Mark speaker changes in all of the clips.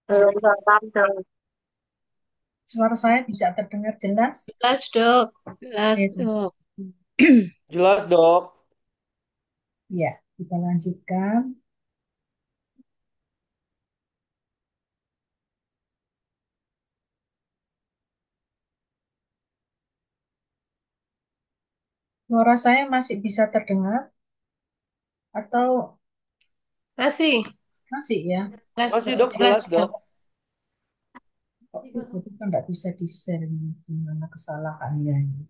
Speaker 1: Selamat dok.
Speaker 2: Suara saya bisa terdengar jelas.
Speaker 1: Jelas dok, jelas
Speaker 2: Oke,
Speaker 1: dok.
Speaker 3: Jelas dok.
Speaker 2: ya, kita lanjutkan. Suara saya masih bisa terdengar atau
Speaker 1: Masih,
Speaker 2: masih ya?
Speaker 1: jelas
Speaker 3: Masih
Speaker 1: dok,
Speaker 3: dok,
Speaker 1: jelas
Speaker 3: jelas
Speaker 1: dok.
Speaker 3: dok.
Speaker 2: Kok itu kan nggak bisa di-share ini? Di mana kesalahannya ini?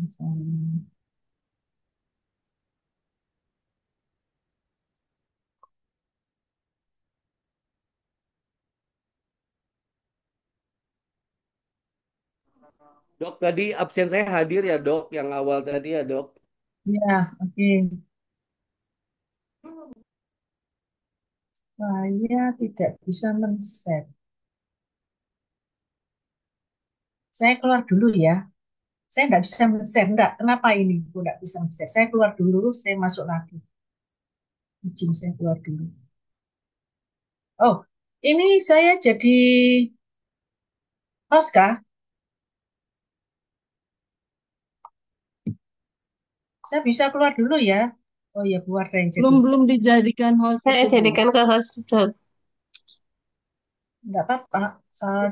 Speaker 2: Misalnya.
Speaker 3: Dok, tadi absen saya hadir ya dok, yang awal tadi ya dok.
Speaker 2: Ya, oke. Saya tidak bisa men-share. Saya keluar dulu ya. Saya nggak bisa men-share. Nggak, kenapa ini? Aku nggak bisa men-share. Saya keluar dulu, saya masuk lagi. Izin saya keluar dulu. Oh, ini saya jadi host kah? Saya bisa keluar dulu ya. Oh ya, keluar yang jadi.
Speaker 4: Belum belum dijadikan host
Speaker 1: Saya
Speaker 4: itu Bu.
Speaker 1: jadikan ke host dok.
Speaker 2: Nggak apa-apa.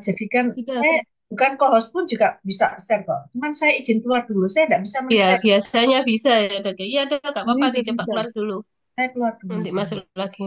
Speaker 2: Jadi kan
Speaker 4: Sudah
Speaker 2: saya bukan co-host pun juga bisa share kok. Cuman saya izin keluar dulu. Saya nggak bisa
Speaker 1: Ya,
Speaker 2: men-share.
Speaker 1: biasanya bisa ya dok. Iya dok, gak
Speaker 4: ini
Speaker 1: apa-apa
Speaker 4: udah
Speaker 1: dicoba
Speaker 4: bisa.
Speaker 1: keluar dulu.
Speaker 2: Saya keluar dulu
Speaker 1: Nanti
Speaker 2: aja.
Speaker 1: masuk lagi.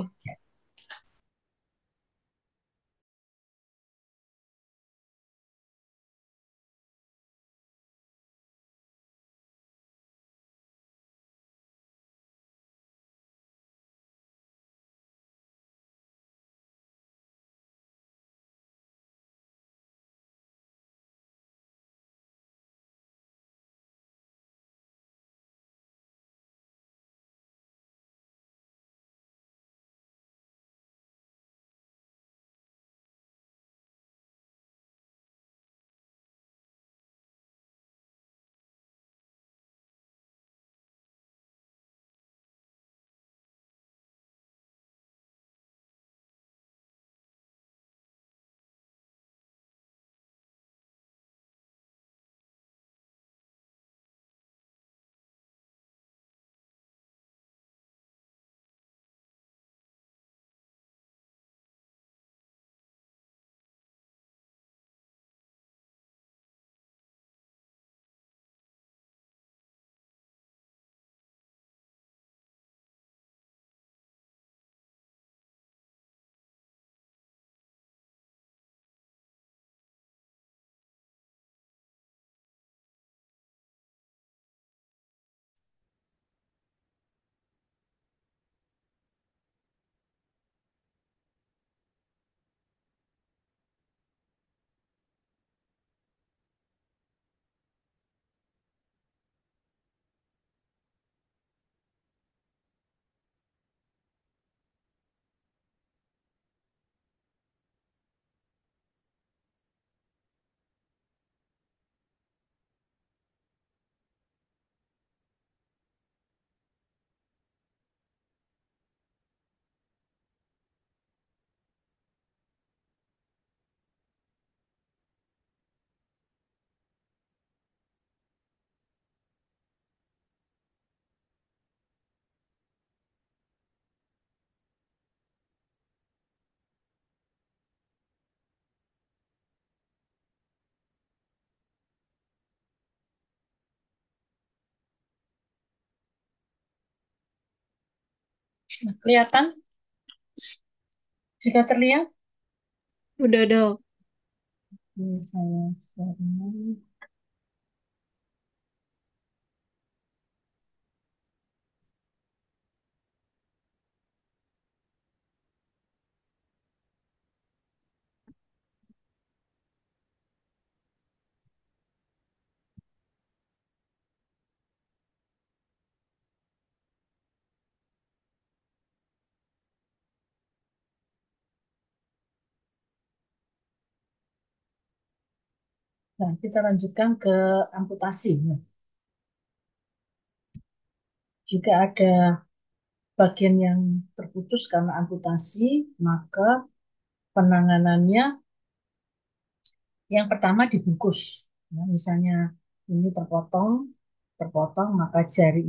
Speaker 2: Nah, kelihatan? Sudah terlihat?
Speaker 1: Udah dok.
Speaker 2: Saya share ini. Nah, kita lanjutkan ke amputasi. Nah, juga ada bagian yang terputus karena amputasi, maka penanganannya yang pertama dibungkus. Ya, misalnya ini terpotong, maka jari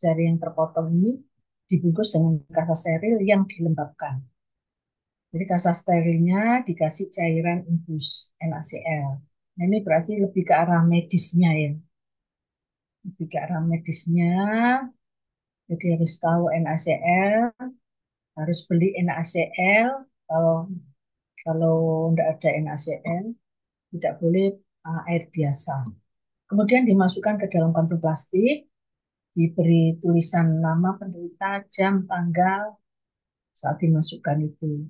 Speaker 2: yang terpotong ini dibungkus dengan kasa steril yang dilembabkan. Jadi kasa sterilnya dikasih cairan infus NaCl. Nah, ini berarti lebih ke arah medisnya ya. Lebih ke arah medisnya, jadi harus tahu NaCl, harus beli NaCl. Kalau kalau tidak ada NaCl, tidak boleh air biasa. Kemudian dimasukkan ke dalam kantong plastik, diberi tulisan nama penderita, jam, tanggal saat dimasukkan itu.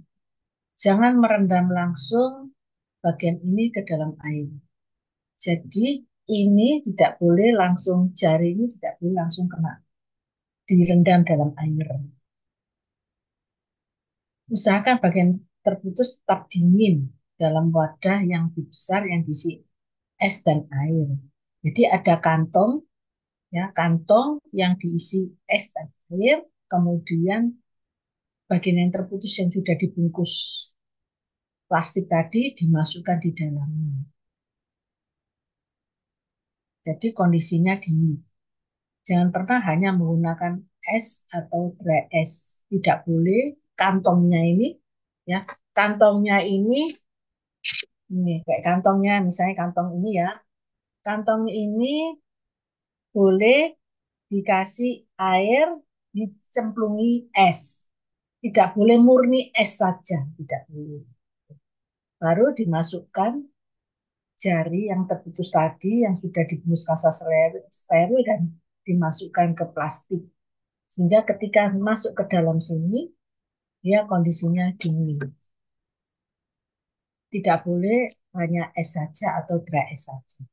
Speaker 2: Jangan merendam langsung bagian ini ke dalam air. Jadi ini tidak boleh langsung, jari ini tidak boleh langsung kena, direndam dalam air. Usahakan bagian terputus tetap dingin dalam wadah yang lebih besar yang diisi es dan air. Jadi ada kantong, ya kantong yang diisi es dan air, kemudian bagian yang terputus yang sudah dibungkus plastik tadi dimasukkan di dalamnya. Jadi kondisinya dingin. Jangan pernah hanya menggunakan es atau dry es. Tidak boleh kantongnya ini, ya kantongnya ini kayak kantongnya, misalnya kantong ini ya, kantong ini boleh dikasih air, dicemplungi es. Tidak boleh murni es saja, tidak boleh. Baru dimasukkan jari yang terputus tadi yang sudah dibungkus kasa steril dan dimasukkan ke plastik. Sehingga ketika masuk ke dalam sini, dia kondisinya dingin. Tidak boleh hanya es saja atau dry es saja.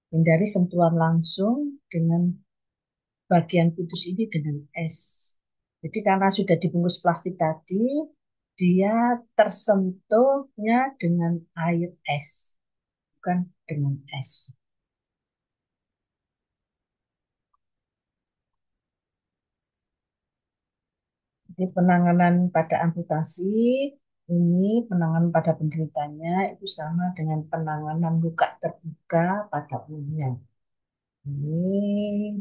Speaker 2: Hindari sentuhan langsung dengan bagian putus ini dengan es. Jadi karena sudah dibungkus plastik tadi, dia tersentuhnya dengan air es, bukan dengan es. Jadi penanganan pada amputasi ini, penanganan pada penderitanya itu sama dengan penanganan luka terbuka pada umumnya. Ini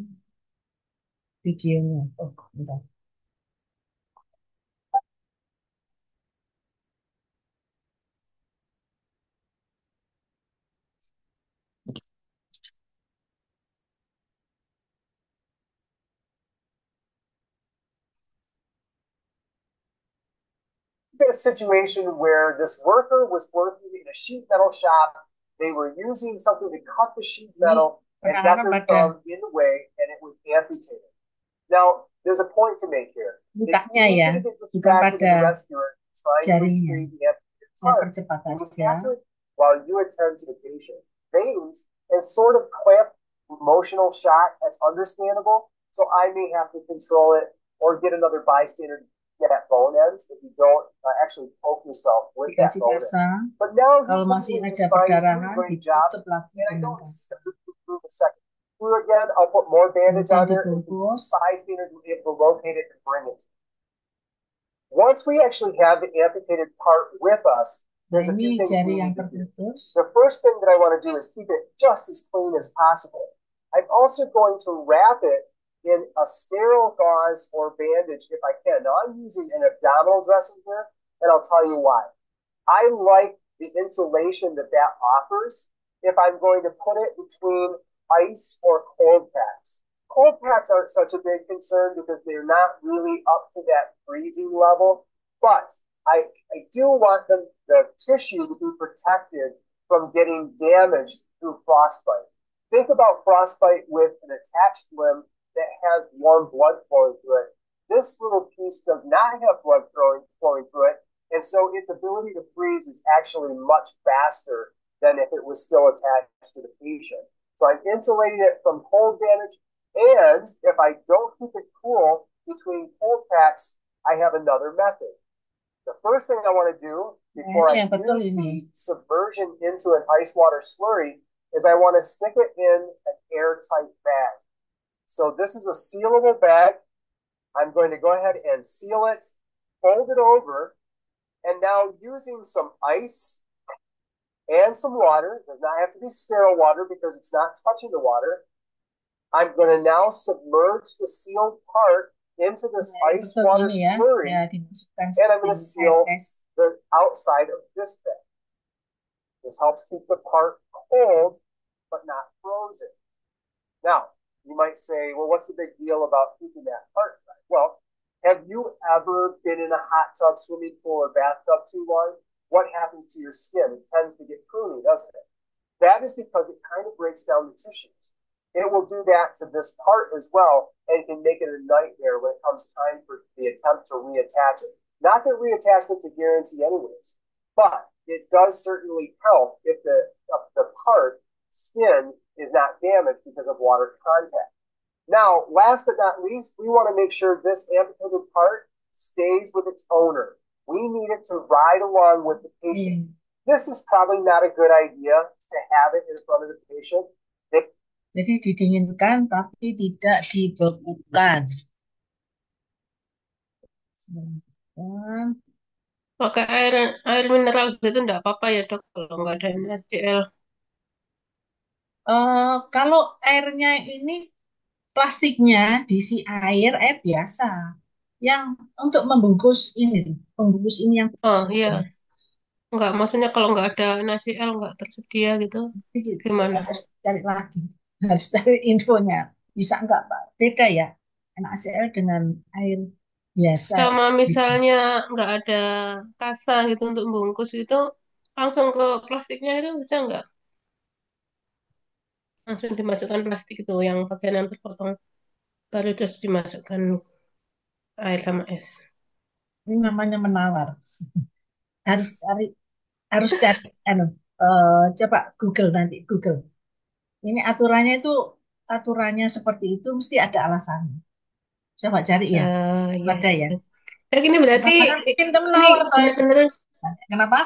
Speaker 2: videonya. Oh, bentar.
Speaker 4: A situation where this worker was working in a sheet metal shop. They were using something to cut the sheet metal and got their thumb in the way, and it was amputated. Now, there's a point to make here.
Speaker 2: Lukanya ya, bukan pada jarinya. Saya percepat aja.
Speaker 4: While you attend to the patient, veins and sort of clamp emotional shot. That's understandable. So I may have to control it or get another bystander that bone ends if you don't actually poke yourself with that bone end. But now
Speaker 2: kalau masih ada perdarahan, ditutup lagi dengan pasang.
Speaker 4: Again, I'll put more bandage on there and bystanders will be able to locate it and bring it. Once we actually have the amputated part with us, there's a few things we need to do. The first thing that I want to do is keep it just as clean as possible. I'm also going to wrap it in a sterile gauze or bandage if I can. Now I'm using an abdominal dressing here, and I'll tell you why. I like the insulation that offers if I'm going to put it between ice or cold packs. Cold packs aren't such a big concern because they're not really up to that freezing level, but I do want the tissue to be protected from getting damaged through frostbite. Think about frostbite with an attached limb that has warm blood flowing through it. This little piece does not have blood flowing through it, and so its ability to freeze is actually much faster than if it was still attached to the patient. So I'm insulating it from cold damage, and if I don't keep it cool between cold packs, I have another method. The first thing I want to do before I use the submersion into an ice water slurry is I want to stick it in an airtight bag. So this is a sealable bag. I'm going to go ahead and seal it, fold it over, and now using some ice and some water, it does not have to be sterile water because it's not touching the water. I'm going to now submerge the sealed part into this ice water slurry, and I'm going to seal the outside of this bit. This helps keep the part cold but not frozen. Now, you might say, well, what's the big deal about keeping that part tight? Well, have you ever been in a hot tub, swimming pool, or bathtub too long? What happens to your skin? It tends to get pruny, doesn't it? That is because it kind of breaks down the tissues. It will do that to this part as well, and can make it a nightmare when it comes time for the attempt to reattach it. Not that reattachment's a guarantee anyways, but it does certainly help if the part skin is not damaged because of water contact. Now, last but not least, we want to make sure this amputated part stays with its owner. We need it to ride along with the patient. This is probably not a good idea to have it in front of the patient.
Speaker 2: Jadi didinginkan tapi tidak dibekukan.
Speaker 1: Pakai air mineral gitu enggak apa-apa ya dok kalau nggak ada NaCl.
Speaker 2: Kalau airnya ini plastiknya diisi air biasa. Yang untuk membungkus ini yang
Speaker 1: Oh iya, nggak maksudnya kalau nggak ada NaCl nggak tersedia gitu, gimana?
Speaker 2: harus cari lagi, harus cari infonya. Bisa enggak Pak? Beda ya, NaCl dengan air biasa.
Speaker 1: Sama misalnya nggak ada kasa gitu untuk bungkus itu, langsung ke plastiknya itu bisa nggak? Langsung dimasukkan plastik itu yang bagian yang terpotong, baru terus dimasukkan air sama es.
Speaker 2: Ini namanya menawar. Harus cari, anu, coba Google nanti Google. Ini aturannya seperti itu mesti ada alasannya. Coba cari ya,
Speaker 1: Iya.
Speaker 2: ada ya.
Speaker 1: Ini berarti
Speaker 2: Kita
Speaker 1: ini
Speaker 2: menawar toh.
Speaker 1: benar-benar
Speaker 2: Kenapa?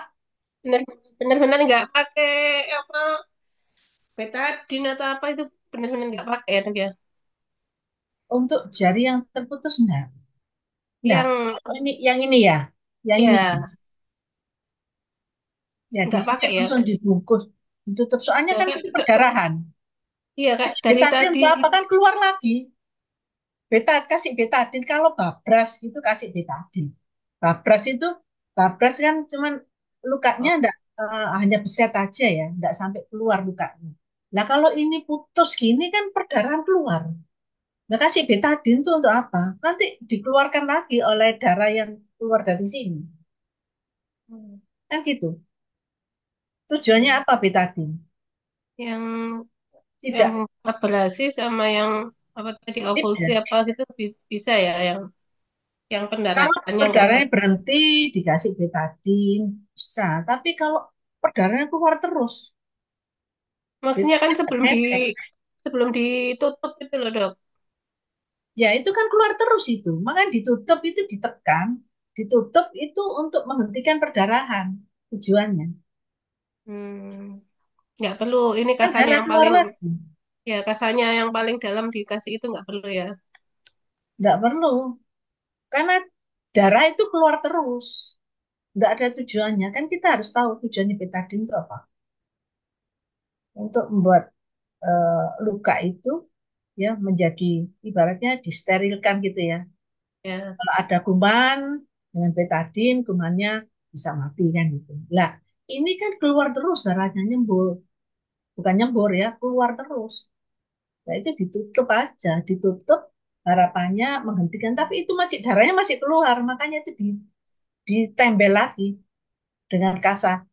Speaker 1: benar-benar nggak pakai apa betadine atau apa itu benar-benar nggak pakai ya dok ya?
Speaker 2: Untuk jari yang terputus enggak? Enggak.
Speaker 1: Yang
Speaker 2: Oh, yang ini ya, yang ini.
Speaker 1: ya
Speaker 2: Ya di
Speaker 1: nggak
Speaker 2: sini
Speaker 1: pakai ya.
Speaker 2: langsung dibungkus, ditutup. Soalnya
Speaker 1: Ya,
Speaker 2: kan itu perdarahan.
Speaker 1: iya kak
Speaker 2: Kasih
Speaker 1: dari
Speaker 2: betadin
Speaker 1: tadi
Speaker 2: untuk apa kan keluar lagi. Kasih betadin kalau babras itu kasih betadin. Babras itu babras kan cuman lukanya enggak, hanya beset aja ya, enggak sampai keluar lukanya. Nah kalau ini putus gini kan perdarahan keluar. Nah kasih betadin itu untuk apa? Nanti dikeluarkan lagi oleh darah yang keluar dari sini. Kan gitu. Tujuannya apa betadin?
Speaker 1: yang
Speaker 2: Tidak,
Speaker 1: abrasi sama yang apa tadi ovulsi
Speaker 2: tidak.
Speaker 1: apa gitu bisa ya yang
Speaker 2: Kalau
Speaker 1: pendarahannya nggak
Speaker 2: perdaranya
Speaker 1: naik.
Speaker 2: berhenti dikasih betadin bisa, tapi kalau perdaranya keluar terus,
Speaker 1: Maksudnya kan
Speaker 2: betadin efek.
Speaker 1: sebelum ditutup itu loh dok.
Speaker 2: Ya itu kan keluar terus itu, makanya ditutup itu ditekan, ditutup itu untuk menghentikan perdarahan tujuannya.
Speaker 1: Hmm, nggak perlu ini
Speaker 2: Kan
Speaker 1: kasanya
Speaker 2: darah
Speaker 1: yang
Speaker 2: keluar
Speaker 1: paling
Speaker 2: lagi,
Speaker 1: ya kasanya yang paling dalam dikasih itu nggak perlu ya.
Speaker 2: nggak perlu, karena darah itu keluar terus, nggak ada tujuannya. Kan kita harus tahu tujuannya betadin itu apa, untuk membuat luka itu ya menjadi ibaratnya disterilkan gitu ya.
Speaker 1: Ya.
Speaker 2: Kalau ada kuman dengan betadin, kumannya bisa mati kan gitu. Lah, ini kan keluar terus darahnya nyembur, bukan nyembur ya, keluar terus. Nah, itu ditutup aja, ditutup harapannya menghentikan, tapi itu masih darahnya masih keluar, makanya itu ditembel lagi dengan kasa,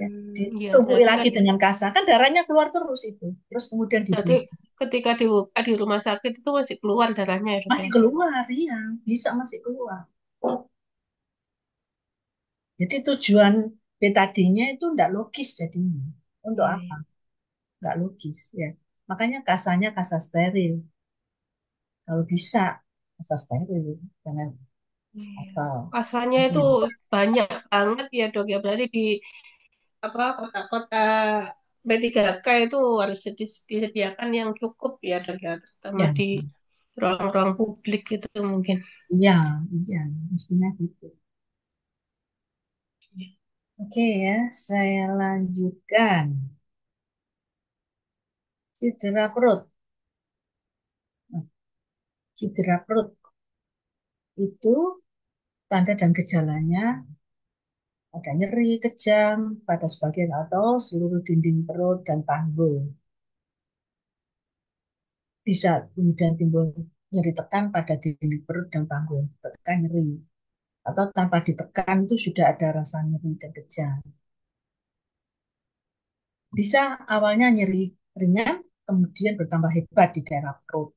Speaker 2: ya,
Speaker 1: Iya
Speaker 2: ditumbui
Speaker 1: berarti
Speaker 2: lagi
Speaker 1: kan
Speaker 2: dengan kasa, kan darahnya keluar terus itu, terus kemudian
Speaker 1: berarti
Speaker 2: dibuka,
Speaker 1: ketika dibuka di rumah sakit itu masih keluar darahnya ya dok
Speaker 2: masih
Speaker 1: ya.
Speaker 2: keluar, iya, bisa masih keluar. Jadi tujuan betadinnya itu enggak logis jadinya. Untuk
Speaker 1: Iya,
Speaker 2: apa?
Speaker 1: iya.
Speaker 2: Enggak logis ya. Makanya kasanya kasa steril. Kalau bisa kasa steril dengan
Speaker 1: Iya.
Speaker 2: asal.
Speaker 1: Kasanya itu banyak banget ya dok ya berarti di apa kota-kota B3K itu harus disediakan yang cukup ya dok ya terutama
Speaker 2: Ya,
Speaker 1: di ruang-ruang publik itu mungkin.
Speaker 2: Iya, iya, mestinya gitu. Oke ya, saya lanjutkan. Cedera perut. Nah, cedera perut itu tanda dan gejalanya ada nyeri, kejang pada sebagian atau seluruh dinding perut dan panggul. Bisa kemudian timbul nyeri tekan pada dinding perut dan panggul, tekan nyeri. Atau tanpa ditekan itu sudah ada rasa nyeri dan kejang. Bisa awalnya nyeri ringan, kemudian bertambah hebat di daerah perut.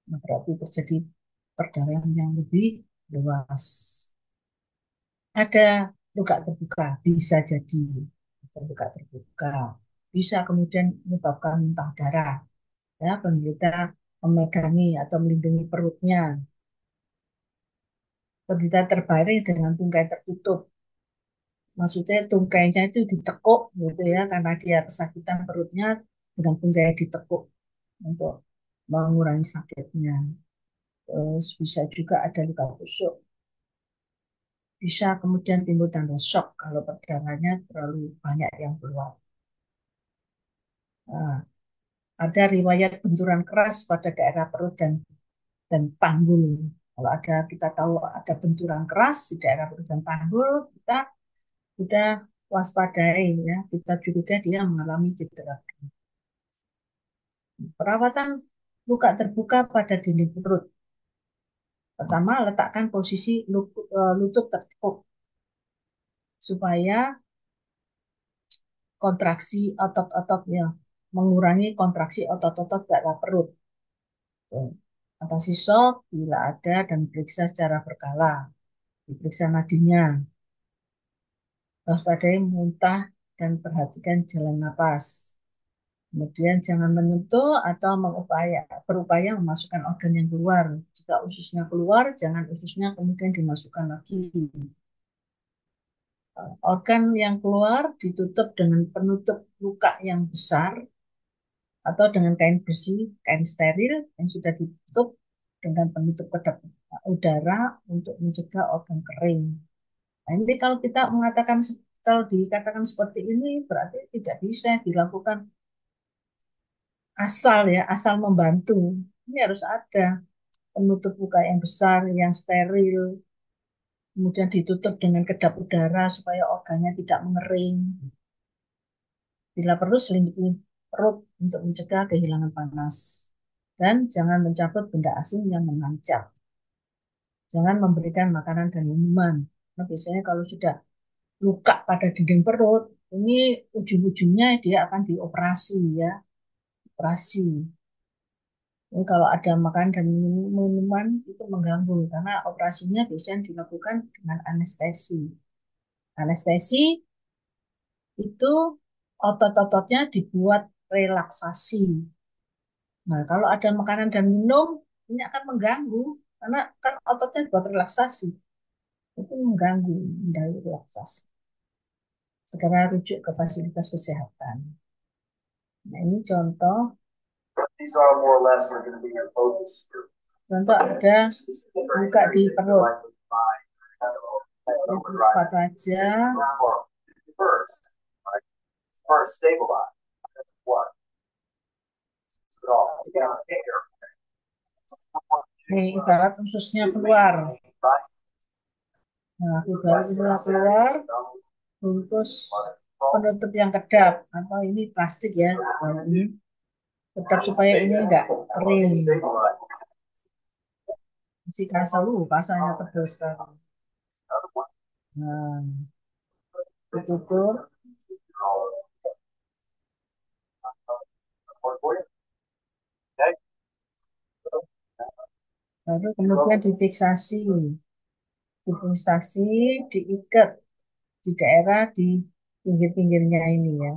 Speaker 2: Nah, berarti terjadi perdarahan yang lebih luas. Ada luka terbuka, bisa jadi luka terbuka. Bisa kemudian menyebabkan muntah darah. Ya, penderita memegangi atau melindungi perutnya. Penderita terbaring dengan tungkai tertutup. Maksudnya tungkainya itu ditekuk gitu ya, karena dia kesakitan perutnya dengan tungkai ditekuk untuk mengurangi sakitnya. Terus bisa juga ada luka tusuk. Bisa kemudian timbul tanda shock kalau perdarahannya terlalu banyak yang keluar. Nah, ada riwayat benturan keras pada daerah perut dan panggul. Kalau ada kita tahu ada benturan keras di daerah perut dan panggul, kita sudah waspadai ya, kita curiga dia mengalami cedera. Perawatan luka terbuka pada dinding perut. Pertama, letakkan posisi lutut tertekuk supaya kontraksi otot-ototnya mengurangi kontraksi otot-otot daerah perut. Atasi shock bila ada dan periksa secara berkala. Diperiksa nadinya, waspadai muntah dan perhatikan jalan napas. Kemudian jangan menyentuh atau berupaya memasukkan organ yang keluar. Jika ususnya keluar, jangan ususnya kemudian dimasukkan lagi. Organ yang keluar ditutup dengan penutup luka yang besar atau dengan kain bersih, kain steril yang sudah ditutup dengan penutup kedap udara untuk mencegah organ kering. Nah, ini kalau kita mengatakan kalau dikatakan seperti ini berarti tidak bisa dilakukan asal ya, asal membantu. Ini harus ada penutup luka yang besar, yang steril, kemudian ditutup dengan kedap udara supaya organnya tidak mengering. Bila perlu selimuti perut untuk mencegah kehilangan panas. Dan jangan mencabut benda asing yang mengancam. Jangan memberikan makanan dan minuman. Nah, biasanya kalau sudah luka pada dinding perut, ini ujung-ujungnya dia akan dioperasi ya, operasi. Ini kalau ada makan dan minuman itu mengganggu karena operasinya biasanya dilakukan dengan anestesi. Anestesi itu otot-ototnya dibuat relaksasi. Nah, kalau ada makanan dan minum ini akan mengganggu karena kan ototnya dibuat relaksasi. Itu mengganggu dari relaksasi. Segera rujuk ke fasilitas kesehatan. Nah, ini contoh.
Speaker 4: These are more or less are going to be your focus.
Speaker 2: Contoh ada buka di perut. Cepat aja.
Speaker 4: First, stabilize. What?
Speaker 2: Nih, ibarat ususnya keluar. Nah, ibarat ususnya keluar, bungkus penutup yang kedap. Atau ini plastik ya. Nah, ini kedap supaya ini enggak kering. Masih kasar, kasarnya tebal sekali. Nah, ditutup. Lalu kemudian difiksasi, diikat di daerah di pinggir-pinggirnya ini ya.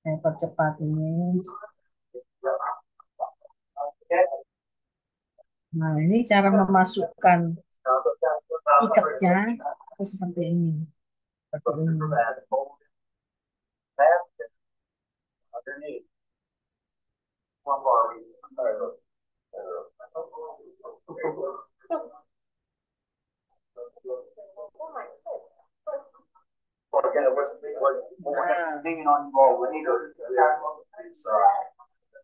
Speaker 2: Saya percepat ini. Nah, ini cara memasukkan ikatnya itu seperti ini. Seperti ini.
Speaker 4: Well, again, we're gonna hanging on you all later is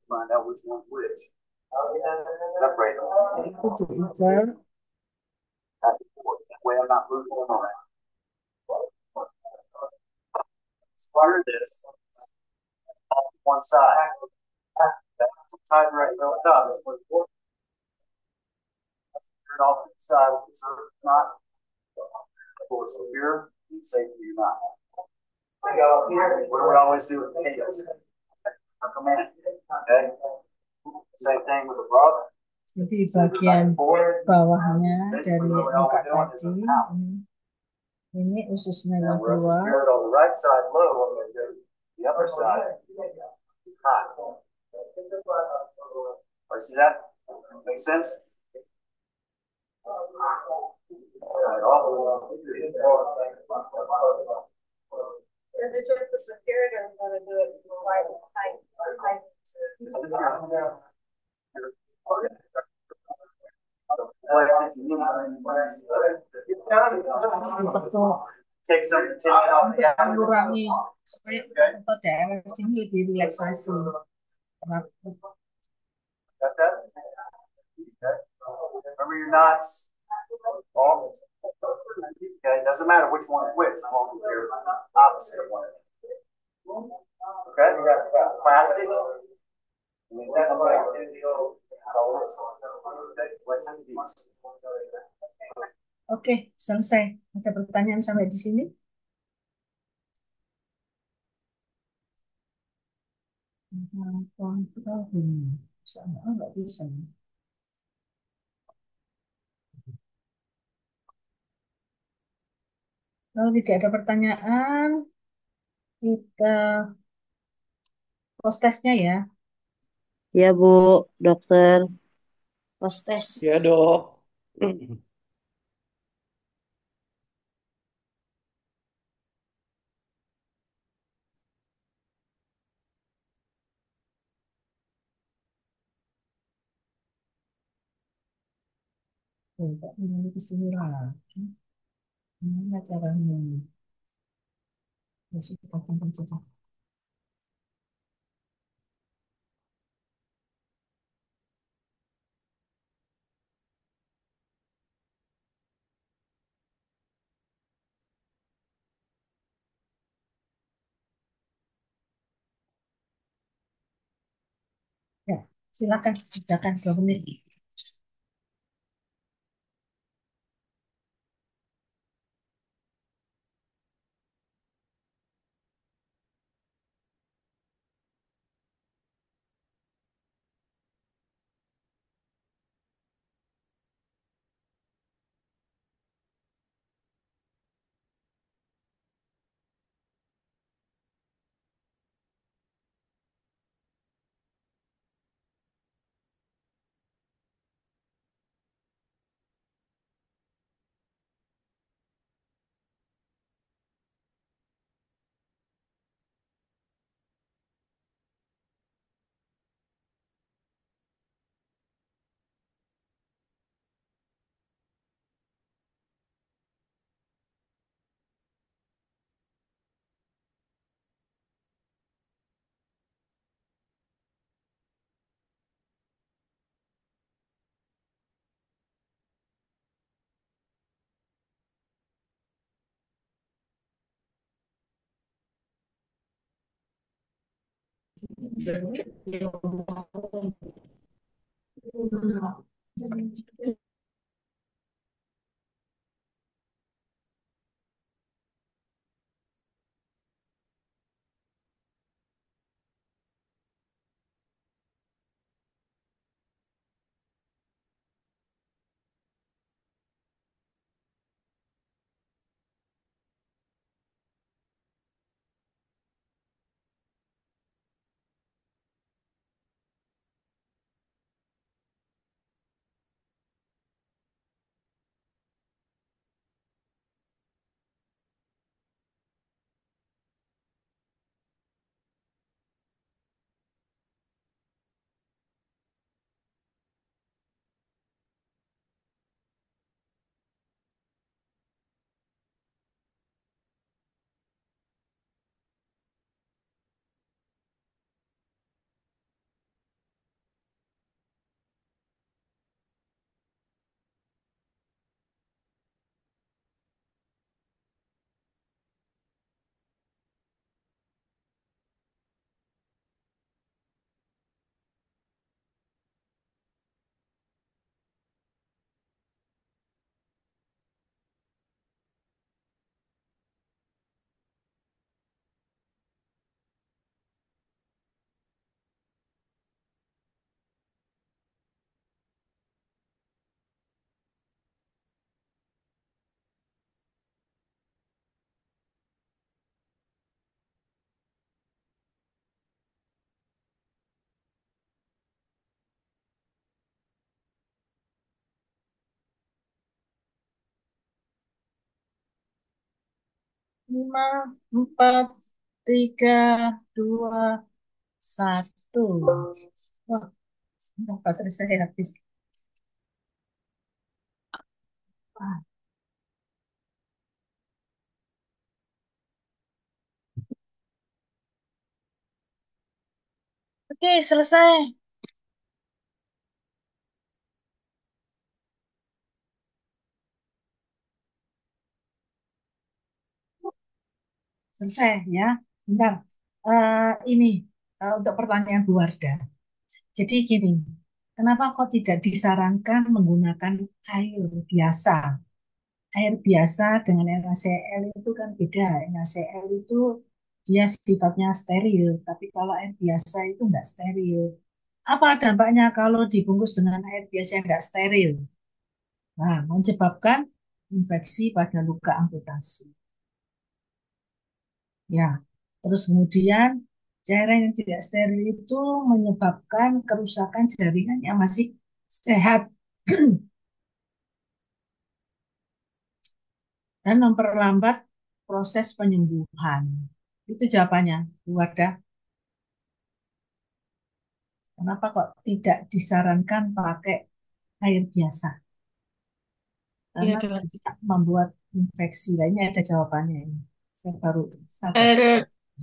Speaker 4: find out which one's which. Separate them. That way I'm not moving them around. Square this on one side. That's tied right up top. This one's it off to the side, so it's not for secure, safe for you not. What do we always do with potatoes? Come in. Okay. Same thing with the rug.
Speaker 2: Jadi bagian bawahnya dari muka tadi ini ususnya yang keluar.
Speaker 4: On the right side low, on the upper side high. See that? Make sense?
Speaker 1: Is it just the security or going to do it right behind?
Speaker 4: Take some tension off the
Speaker 2: Mengurangi supaya otot daerah sini lebih relaksasi.
Speaker 4: Got that? Okay. Remember your knots. Okay, it doesn't matter which one is which, as long as they're opposite of one. Okay, plastic.
Speaker 2: Oke, selesai. Ada pertanyaan sampai di sini? Nggak bisa. Kalau tidak ada pertanyaan, kita post testnya ya.
Speaker 5: Ya Bu, dokter.
Speaker 2: Post test.
Speaker 3: Ya dok.
Speaker 2: Coba ini ke sini lagi. Gimana caranya? Ya sudah, kita saja. Ya, silakan kerjakan 2 menit. 5, 4, 3, 2, 1. Wah, sebentar, baterai saya habis. Ah, Oke, selesai. Selesai ya. Bentar. Ini untuk pertanyaan Bu Wardah. Jadi gini, kenapa kok tidak disarankan menggunakan air biasa? Air biasa dengan NaCl itu kan beda. NaCl itu dia sifatnya steril, tapi kalau air biasa itu enggak steril. Apa dampaknya kalau dibungkus dengan air biasa yang enggak steril? Nah, menyebabkan infeksi pada luka amputasi. Ya, terus kemudian cairan yang tidak steril itu menyebabkan kerusakan jaringan yang masih sehat dan memperlambat proses penyembuhan. Itu jawabannya, Bu Wardah. Kenapa kok tidak disarankan pakai air biasa?
Speaker 1: Iya,
Speaker 2: Karena
Speaker 1: Dok.
Speaker 2: bisa membuat infeksi. Nah, ini ada jawabannya ini. Saya baru sadar.
Speaker 1: Air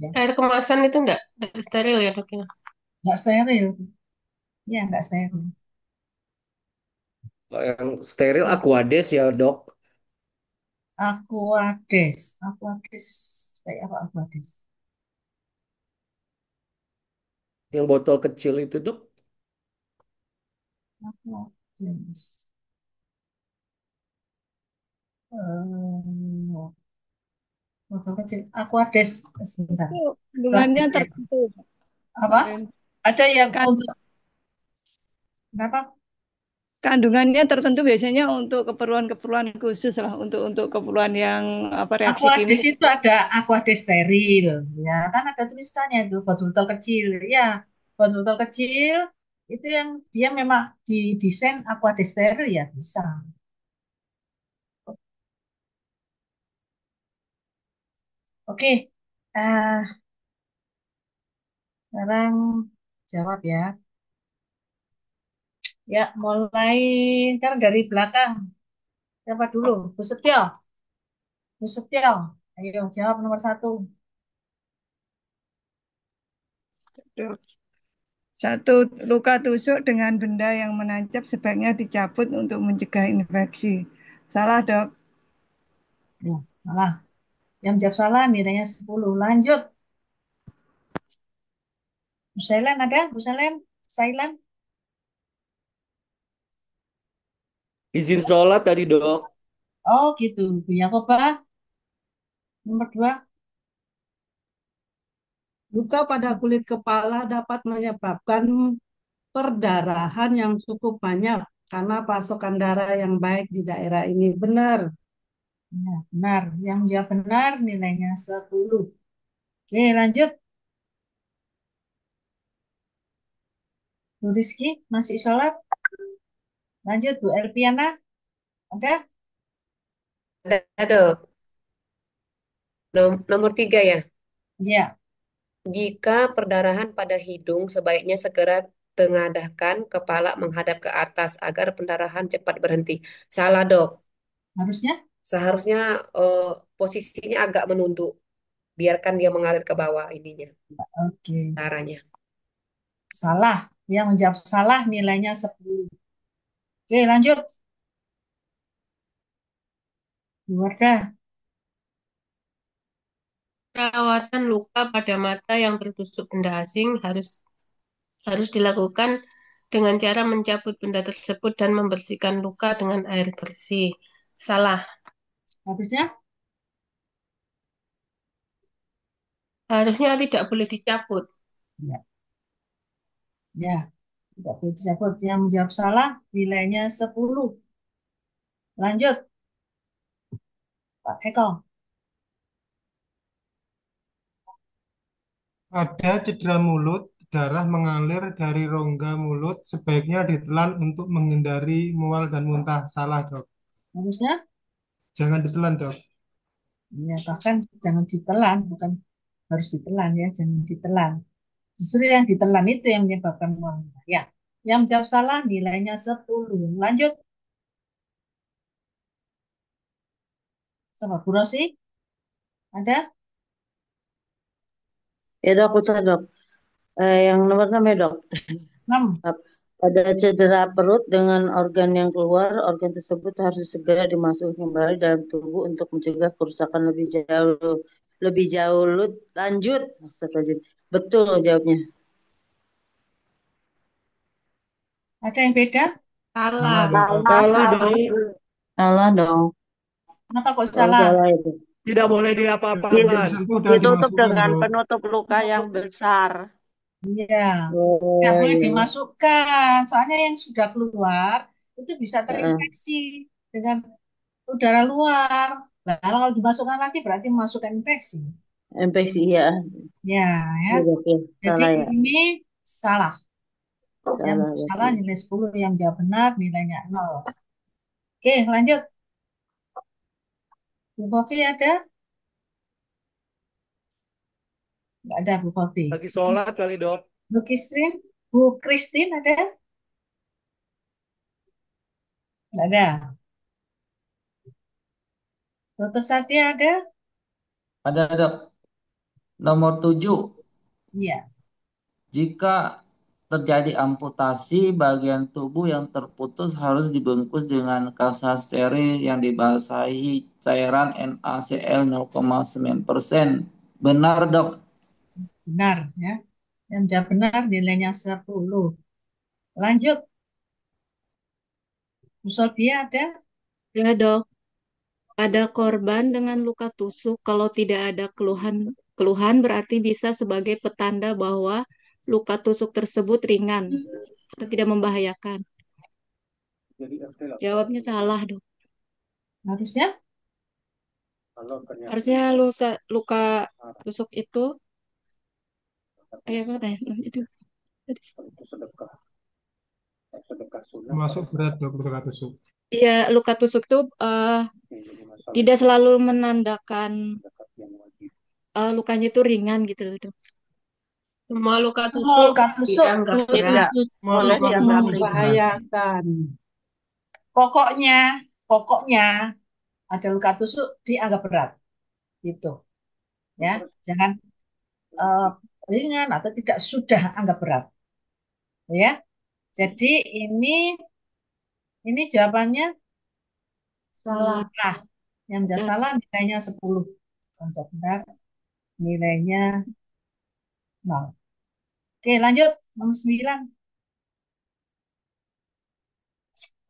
Speaker 2: Ya.
Speaker 1: air kemasan itu enggak steril ya, Dok ya?
Speaker 2: Nggak steril. Ya, nggak steril.
Speaker 3: Kalau yang steril
Speaker 1: Hmm.
Speaker 3: Aquades ya, Dok.
Speaker 2: Aquades. Aquades. Kayak apa Aquades?
Speaker 3: Yang botol kecil itu, Dok.
Speaker 2: Aquades. Eh, botol kecil. Aquades. Sebentar.
Speaker 6: Itu
Speaker 2: Bah,
Speaker 6: kandungannya tertentu,
Speaker 2: apa?
Speaker 6: Pak Ren.
Speaker 2: Ada yang
Speaker 6: Kan-
Speaker 2: untuk kenapa?
Speaker 6: Kandungannya tertentu biasanya untuk keperluan-keperluan khusus lah, untuk keperluan yang apa reaksi
Speaker 2: Aquades
Speaker 6: kimia.
Speaker 2: itu ada aquades steril, ya kan ada tulisannya itu botol-botol kecil, ya botol-botol kecil itu yang dia memang didesain aquades steril ya bisa. Oke, sekarang jawab ya. Ya mulai kan dari belakang. Siapa dulu? Bu Setio. Bu Setio. Ayo jawab nomor 1.
Speaker 6: Satu, luka tusuk dengan benda yang menancap sebaiknya dicabut untuk mencegah infeksi. Salah, Dok.
Speaker 2: Ya, salah. Yang jawab salah nilainya 10. Lanjut. Bu Sailan ada? Bu Sailan? Sailan?
Speaker 3: Izin sholat tadi, Dok.
Speaker 2: Oh gitu. Bu Yakoba nomor 2.
Speaker 7: Luka pada kulit kepala dapat menyebabkan perdarahan yang cukup banyak karena pasokan darah yang baik di daerah ini. Benar.
Speaker 2: Nah, benar. Yang jawab benar nilainya 10. Oke, lanjut. Bu Rizky masih sholat? Lanjut, Bu Elpiana. Ada?
Speaker 8: Ada dok. Nomor 3 ya.
Speaker 2: Ya,
Speaker 8: Jika perdarahan pada hidung, sebaiknya segera tengadahkan kepala menghadap ke atas agar pendarahan cepat berhenti. Salah dok.
Speaker 2: harusnya.
Speaker 8: Seharusnya eh, posisinya agak menunduk. Biarkan dia mengalir ke bawah ininya,
Speaker 2: Oke,
Speaker 8: darahnya.
Speaker 2: salah. Yang menjawab salah nilainya 10. Oke, lanjut. Bu Wardah.
Speaker 1: Perawatan luka pada mata yang tertusuk benda asing harus harus dilakukan dengan cara mencabut benda tersebut dan membersihkan luka dengan air bersih. Salah.
Speaker 2: Harusnya?
Speaker 1: Harusnya tidak boleh dicabut.
Speaker 2: Ya, ya. Tidak boleh dicabut. Yang menjawab salah nilainya 10. Lanjut, Pak Eko.
Speaker 9: Ada cedera mulut, darah mengalir dari rongga mulut, sebaiknya ditelan untuk menghindari mual dan muntah. Salah, dok.
Speaker 2: Harusnya?
Speaker 9: Jangan ditelan, dok.
Speaker 2: Ya, bahkan jangan ditelan, bukan harus ditelan ya, jangan ditelan. Justru yang ditelan itu yang menyebabkan mual. Ya, yang jawab salah nilainya 10. Lanjut, sama Bu Rosi, ada?
Speaker 5: Ya dok, betul dok. Yang nomor 6 ya dok.
Speaker 2: 6.
Speaker 5: Pada cedera perut dengan organ yang keluar, organ tersebut harus segera dimasukkan kembali dalam tubuh untuk mencegah kerusakan lebih jauh. Lebih jauh, lanjut. Astagfirullahaladzim. Betul jawabnya.
Speaker 2: Ada yang beda?
Speaker 9: Salah
Speaker 1: Salah.
Speaker 9: dong.
Speaker 3: Salah dong.
Speaker 5: Salah dong.
Speaker 2: Kenapa kok
Speaker 5: Oh,
Speaker 2: salah?
Speaker 5: salah itu.
Speaker 3: Tidak boleh
Speaker 9: Yang
Speaker 3: diapa-apakan.
Speaker 9: disentuh dan
Speaker 10: Ditutup
Speaker 9: dimasukkan
Speaker 10: dengan
Speaker 9: dong.
Speaker 10: penutup luka yang besar.
Speaker 2: Iya, nggak
Speaker 5: Oh
Speaker 2: boleh
Speaker 5: iya.
Speaker 2: dimasukkan. Soalnya yang sudah keluar itu bisa
Speaker 5: Heeh.
Speaker 2: terinfeksi dengan udara luar. Nah, kalau dimasukkan lagi berarti memasukkan infeksi.
Speaker 5: Infeksi ya.
Speaker 2: Ya, ya.
Speaker 5: Iya dok ya.
Speaker 2: Jadi
Speaker 5: Salah ya.
Speaker 2: ini salah. Yang
Speaker 5: Salah
Speaker 2: salah
Speaker 5: berarti.
Speaker 2: nilai 10, yang jawab benar nilainya 0. Oke, lanjut. Bu Kofi ada? Nggak ada Bu Kofi.
Speaker 3: Lagi sholat kali dok.
Speaker 2: Bu Christine? Bu Christine ada? Nggak ada. Dokter Satya ada?
Speaker 11: Ada dok. Nomor 7.
Speaker 2: Iya.
Speaker 11: Jika terjadi amputasi, bagian tubuh yang terputus harus dibungkus dengan kasa steril yang dibasahi cairan NaCl 0,9%. Benar dok.
Speaker 2: Benar ya. Yang jawab benar nilainya 10. Lanjut. Bu Solvia ada?
Speaker 12: Ya, Dok. Ada korban dengan luka tusuk. Kalau tidak ada keluhan berarti bisa sebagai petanda bahwa luka tusuk tersebut ringan atau tidak membahayakan. Jawabnya salah, Dok.
Speaker 2: Harusnya?
Speaker 12: Harusnya luka tusuk itu mana ya? Itu.
Speaker 9: Masuk berat dok luka tusuk.
Speaker 12: Iya, luka tusuk itu tidak selalu menandakan lukanya itu ringan gitu loh, Dok.
Speaker 1: Semua luka
Speaker 2: Semua
Speaker 1: tusuk
Speaker 2: luka tusuk
Speaker 1: dianggap
Speaker 10: Tidak
Speaker 1: berat.
Speaker 9: Semua
Speaker 10: boleh
Speaker 9: luka
Speaker 10: dianggap
Speaker 9: tusuk
Speaker 10: ringan.
Speaker 9: berat.
Speaker 7: Membahayakan.
Speaker 2: pokoknya ada luka tusuk dianggap berat. Gitu. Ya, jangan eh, ringan atau tidak sudah anggap berat. Ya. Jadi ini jawabannya
Speaker 12: Salah.
Speaker 2: salah. Yang jawab salah nilainya 10. Untuk benar nilainya 0. Oke, lanjut. Nomor 9.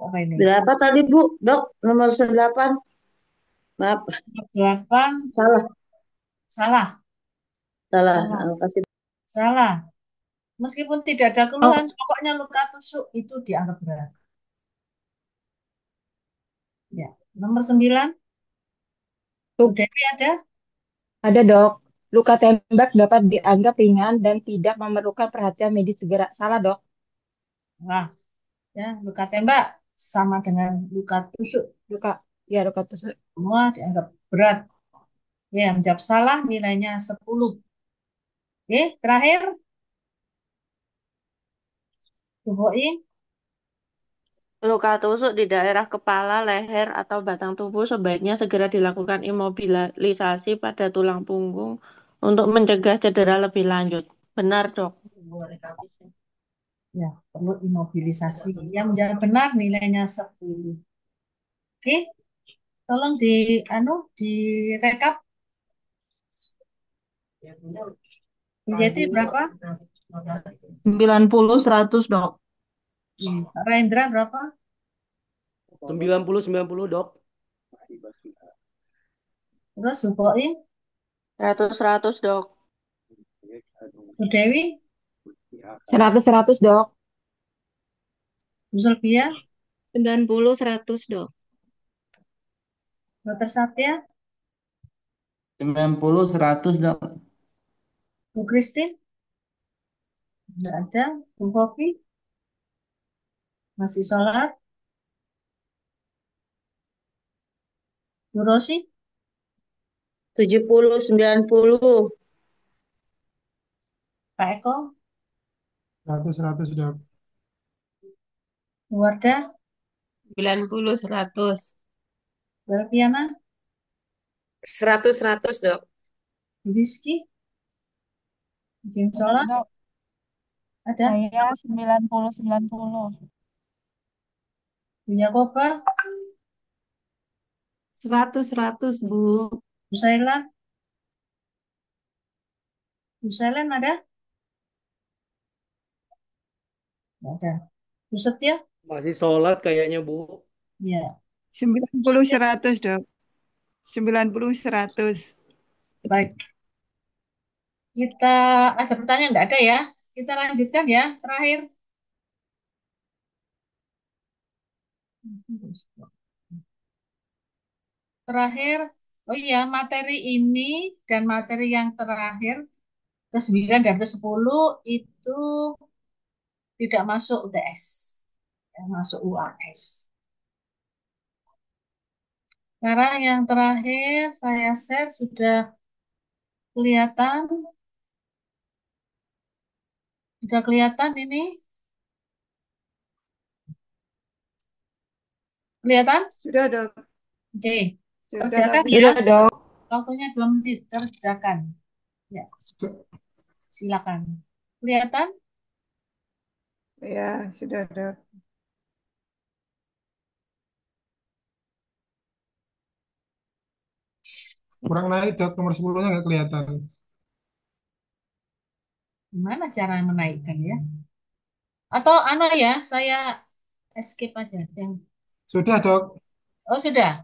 Speaker 2: Apa ini?
Speaker 5: Berapa tadi Bu? Dok, nomor 8. Maaf,
Speaker 2: Nomor 8.
Speaker 5: salah.
Speaker 2: Salah.
Speaker 5: Salah.
Speaker 2: Salah.
Speaker 5: Kasih.
Speaker 2: Salah. Meskipun tidak ada keluhan, pokoknya luka tusuk itu dianggap berat. Ya. Nomor 9. Bu Dewi ada?
Speaker 13: Ada dok, luka tembak dapat dianggap ringan dan tidak memerlukan perhatian medis segera. Salah dok.
Speaker 2: Nah, ya, luka tembak sama dengan luka tusuk.
Speaker 13: Luka tusuk.
Speaker 2: Semua dianggap berat. Ya, menjawab salah nilainya 10. Oke, terakhir. Bu Boim.
Speaker 10: Luka tusuk di daerah kepala, leher, atau batang tubuh sebaiknya segera dilakukan imobilisasi pada tulang punggung untuk mencegah cedera lebih lanjut. Benar, dok.
Speaker 2: Ya, perlu imobilisasi. Yang menjawab benar nilainya 10. Oke, tolong direkap. Jadi berapa?
Speaker 10: 90, 100, dok.
Speaker 2: Rendra berapa?
Speaker 3: 90 dok.
Speaker 2: Terus Bu Boim?
Speaker 10: 100, dok.
Speaker 2: Bu Dewi?
Speaker 13: 100 dok.
Speaker 2: Bu Sylvia?
Speaker 12: 90, 100 dok.
Speaker 2: Dokter Satya?
Speaker 11: 90, 100 dok.
Speaker 2: Bu Christine? Tidak ada. Bu Kofi? Masih sholat? Bu Rosi?
Speaker 5: 70, 90.
Speaker 2: Pak Eko,
Speaker 9: 100 dok.
Speaker 2: Wardah,
Speaker 1: 90, 100.
Speaker 2: Berpiana,
Speaker 8: 100, Dok.
Speaker 2: Rizky, Jim
Speaker 6: Ada,
Speaker 2: Sola,
Speaker 6: Dok.
Speaker 2: ada,
Speaker 6: Saya 90-90.
Speaker 2: Buya Koba,
Speaker 7: 100, Bu.
Speaker 2: Bu Sailan, Bu Sailan ada? Nggak ada. Bu Setia,
Speaker 3: Masih sholat kayaknya, Bu.
Speaker 2: ya.
Speaker 6: 90-100, Dok. 90-100.
Speaker 2: Baik, kita ada pertanyaan enggak ada ya? Kita lanjutkan ya, terakhir. Terakhir, oh iya, materi ini dan materi yang terakhir, ke-9 dan ke-10 itu tidak masuk UTS, ya, masuk UAS. Sekarang yang terakhir saya share sudah kelihatan, ini, kelihatan?
Speaker 6: Sudah, Dok.
Speaker 2: Oke,
Speaker 6: Sudah,
Speaker 2: kerjakan
Speaker 6: Dok.
Speaker 2: ya.
Speaker 13: Sudah, Dok.
Speaker 2: Waktunya 2 menit, kerjakan. Ya, silakan. Kelihatan?
Speaker 6: Ya, sudah, Dok.
Speaker 9: Kurang naik dok, nomor 10-nya nggak kelihatan.
Speaker 2: Gimana cara menaikkan ya? Atau anu ya, saya escape aja.
Speaker 9: Sudah dok.
Speaker 2: Oh, sudah.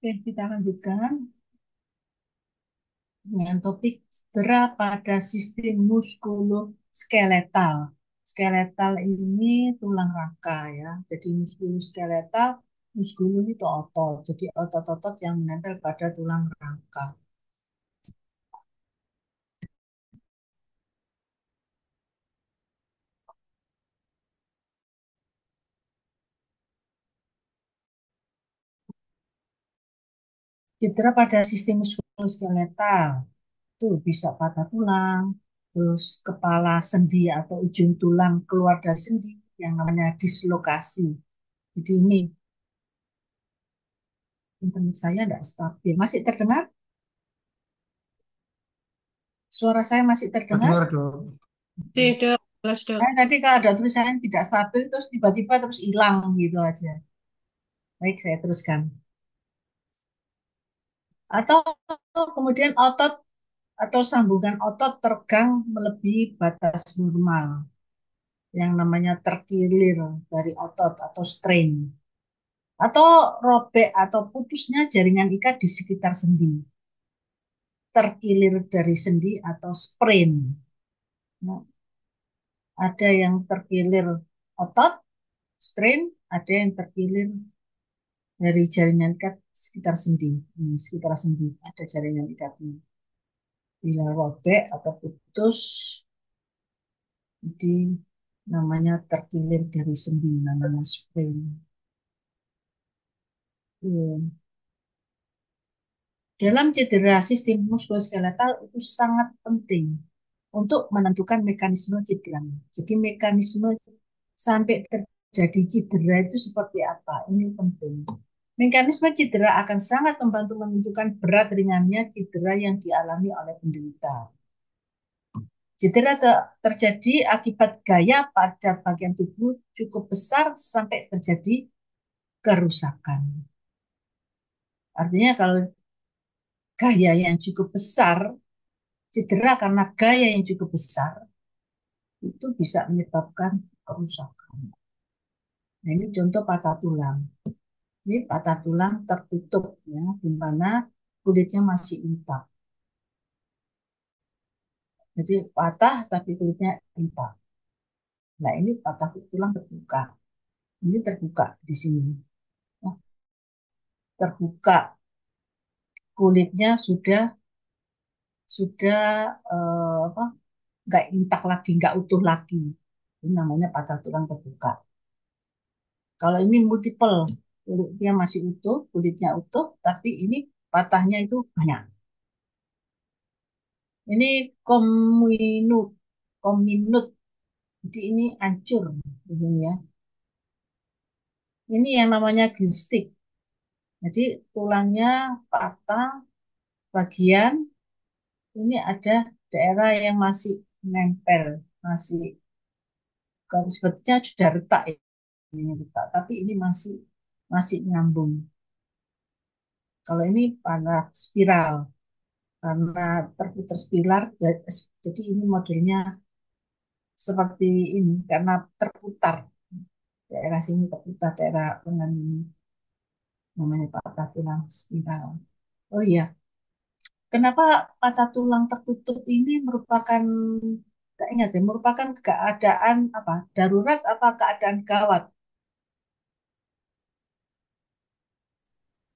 Speaker 2: Oke, kita lanjutkan dengan topik cedera pada sistem muskuloskeletal. Skeletal ini tulang rangka ya. Jadi muskuloskeletal, muskulo itu otot. Jadi otot-otot yang menempel pada tulang rangka. Cedera pada sistem muskuloskeletal itu bisa patah tulang, terus kepala sendi atau ujung tulang keluar dari sendi yang namanya dislokasi. Jadi ini internet saya tidak stabil. Masih terdengar? Suara saya masih terdengar?
Speaker 9: Terdengar dok.
Speaker 1: Tidak, jelas dok.
Speaker 2: Tadi kalau ada tulisan tidak stabil terus tiba-tiba terus hilang gitu aja. Baik, saya teruskan. Atau kemudian otot atau sambungan otot tegang melebihi batas normal yang namanya terkilir dari otot atau strain. Atau robek atau putusnya jaringan ikat di sekitar sendi. Terkilir dari sendi atau sprain. Nah, ada yang terkilir otot, strain, ada yang terkilir dari jaringan ikat sekitar sendi. Sekitar sendi ada jaringan ikatnya. Bila robek atau putus, jadi namanya terkilir dari sendi, namanya sprain. Iya. Dalam cedera sistem muskuloskeletal itu sangat penting untuk menentukan mekanisme cedera. Jadi mekanisme sampai terjadi cedera itu seperti apa? Ini penting. Mekanisme cedera akan sangat membantu menentukan berat ringannya cedera yang dialami oleh penderita. Cedera terjadi akibat gaya pada bagian tubuh cukup besar sampai terjadi kerusakan. Artinya kalau gaya yang cukup besar, cedera karena gaya yang cukup besar, itu bisa menyebabkan kerusakan. Nah, ini contoh patah tulang. Ini patah tulang tertutup, ya, di mana kulitnya masih intak. Jadi patah tapi kulitnya intak. Nah, ini patah tulang terbuka. Ini terbuka di sini. Nah, terbuka kulitnya sudah apa? Nggak intak lagi, nggak utuh lagi. Ini namanya patah tulang terbuka. Kalau ini multiple, kulitnya masih utuh, kulitnya utuh, tapi ini patahnya itu banyak. Ini kominut. Jadi ini hancur, gitu ya. Ini yang namanya gristik. Jadi tulangnya patah, bagian ini ada daerah yang masih nempel, masih kalau sebetulnya sudah retak ini retak, tapi ini masih nyambung. Kalau ini pada spiral, karena terputar spiral, jadi ini modelnya seperti ini karena terputar daerah sini terputar daerah lengan ini namanya patah tulang spiral. Oh iya, kenapa patah tulang tertutup ini merupakan tak ingat ya, merupakan keadaan apa? Darurat apa keadaan gawat?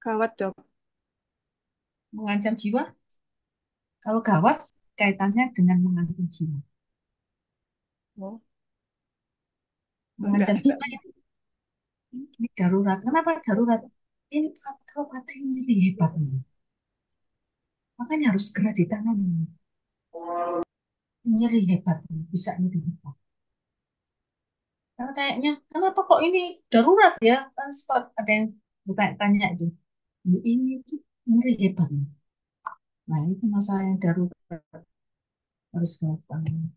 Speaker 6: Gawat, dok.
Speaker 2: Mengancam jiwa? Kalau gawat kaitannya dengan mengancam jiwa.
Speaker 6: Oh,
Speaker 2: Mengancam
Speaker 6: enggak.
Speaker 2: jiwa ini darurat. Kenapa darurat? Ini kalau patah ini nyeri hebat ini. Makanya harus segera ditangani. Nyeri hebat ini, bisa nyeri hebat. Karena kayaknya kenapa kok ini darurat ya? Kan sempat ada yang bertanya-tanya itu. Ini tuh nyeri hebat. Nah, itu masalah yang darurat harus gampang.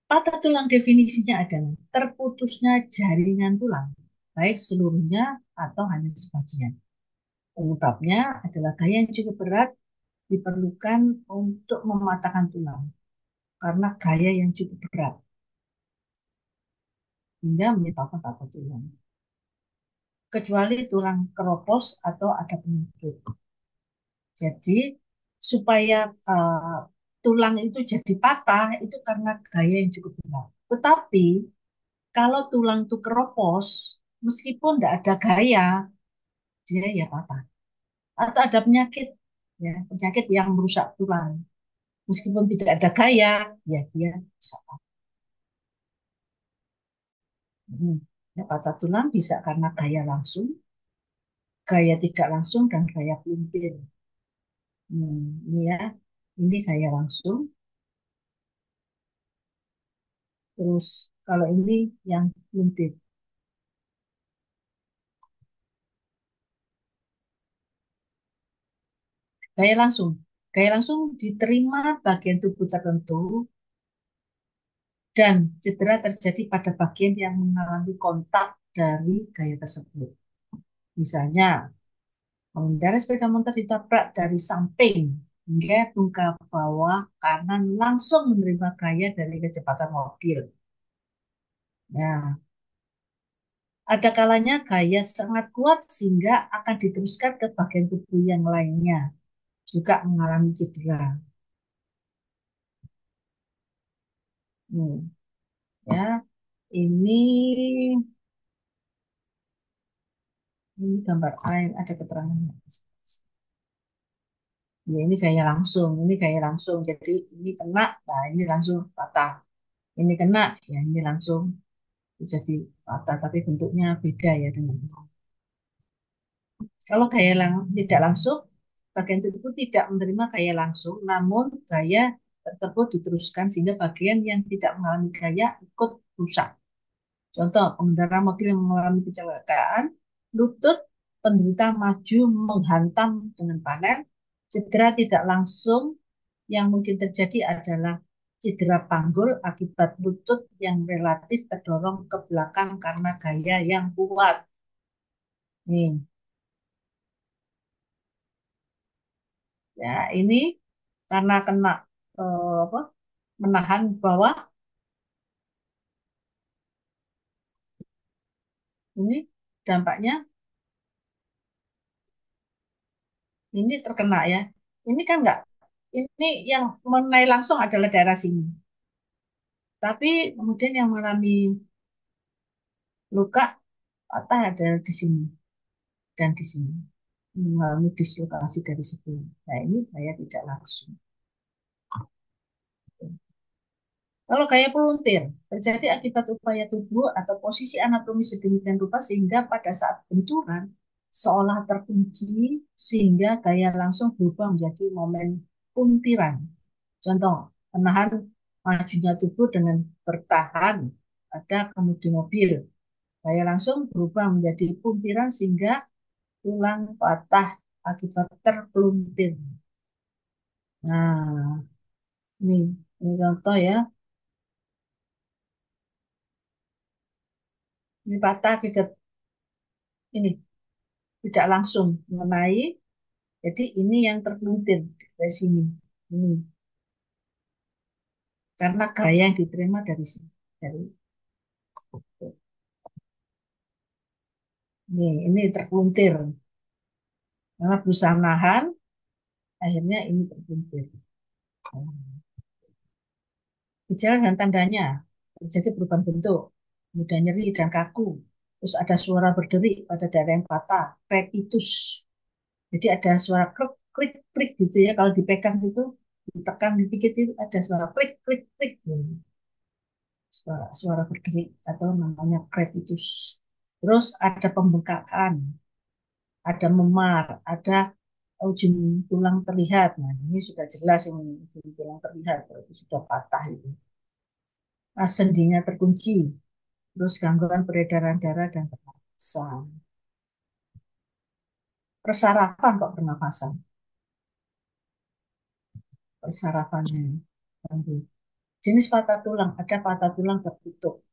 Speaker 2: Patah tulang definisinya adalah terputusnya jaringan tulang, baik seluruhnya atau hanya sebagian. Penyebabnya adalah gaya yang cukup berat diperlukan untuk mematahkan tulang karena gaya yang cukup berat hingga menyebabkan patah tulang. kecuali tulang keropos atau ada penyakit. Jadi supaya tulang itu jadi patah itu karena gaya yang cukup berat. Tetapi kalau tulang itu keropos, meskipun tidak ada gaya, dia ya patah. Atau ada penyakit, ya penyakit yang merusak tulang. Meskipun tidak ada gaya, ya dia bisa patah. Ya, patah tulang bisa karena gaya langsung, gaya tidak langsung, dan gaya pelintir. Ini ya, ini gaya langsung. Terus kalau ini yang pelintir. Gaya langsung. Gaya langsung diterima bagian tubuh tertentu dan cedera terjadi pada bagian yang mengalami kontak dari gaya tersebut. Misalnya, pengendara sepeda motor ditabrak dari samping hingga tunggal bawah kanan langsung menerima gaya dari kecepatan mobil. Nah, ada kalanya gaya sangat kuat sehingga akan diteruskan ke bagian tubuh yang lainnya, juga mengalami cedera. Ya, ini gambar lain ada keterangannya. Ya, ini gaya langsung, ini gaya langsung. Jadi ini kena, nah ini langsung patah. Ini kena, ya ini langsung jadi patah, tapi bentuknya beda ya dengan ini. Kalau gaya tidak langsung, bagian tubuh tidak menerima gaya langsung, namun gaya tersebut diteruskan sehingga bagian yang tidak mengalami gaya ikut rusak. Contoh, pengendara mobil yang mengalami kecelakaan, lutut penderita maju menghantam dengan panel, cedera tidak langsung yang mungkin terjadi adalah cedera panggul akibat lutut yang relatif terdorong ke belakang karena gaya yang kuat. Nih, ya ini karena kena apa, menahan bawah, ini dampaknya ini terkena ya. Ini kan enggak, ini yang mengenai langsung adalah daerah sini. Tapi kemudian yang mengalami luka patah ada di sini dan di sini. Mengalami dislokasi dari situ. Nah ini saya tidak langsung. Kalau gaya peluntir terjadi akibat upaya tubuh atau posisi anatomi sedemikian rupa sehingga pada saat benturan seolah terkunci sehingga gaya langsung berubah menjadi momen puntiran. Contoh, menahan majunya tubuh dengan bertahan pada kemudi mobil. Gaya langsung berubah menjadi puntiran sehingga tulang patah akibat terpeluncir. Nah, ini contoh ya. Ini patah akibat ini tidak langsung mengenai. Jadi ini yang terpeluncir dari sini. Ini karena gaya yang diterima dari sini. Dari ini terpeluncir. Karena berusaha menahan, akhirnya ini terpeluncir. Gejala dan tandanya terjadi perubahan bentuk, mudah nyeri dan kaku. Terus ada suara berderik pada daerah yang patah, crepitus. Jadi ada suara klik klik klik gitu ya. Kalau dipegang itu, ditekan dikit itu ada suara klik klik klik. Suara berderik atau namanya crepitus. Terus ada pembengkakan, ada memar, ada ujung tulang terlihat. Nah, ini sudah jelas ini ujung tulang terlihat, berarti sudah patah itu. Sendinya terkunci, terus gangguan peredaran darah dan pernafasan. Persarapan kok pernafasan. Persarapannya. Jenis patah tulang, ada patah tulang tertutup.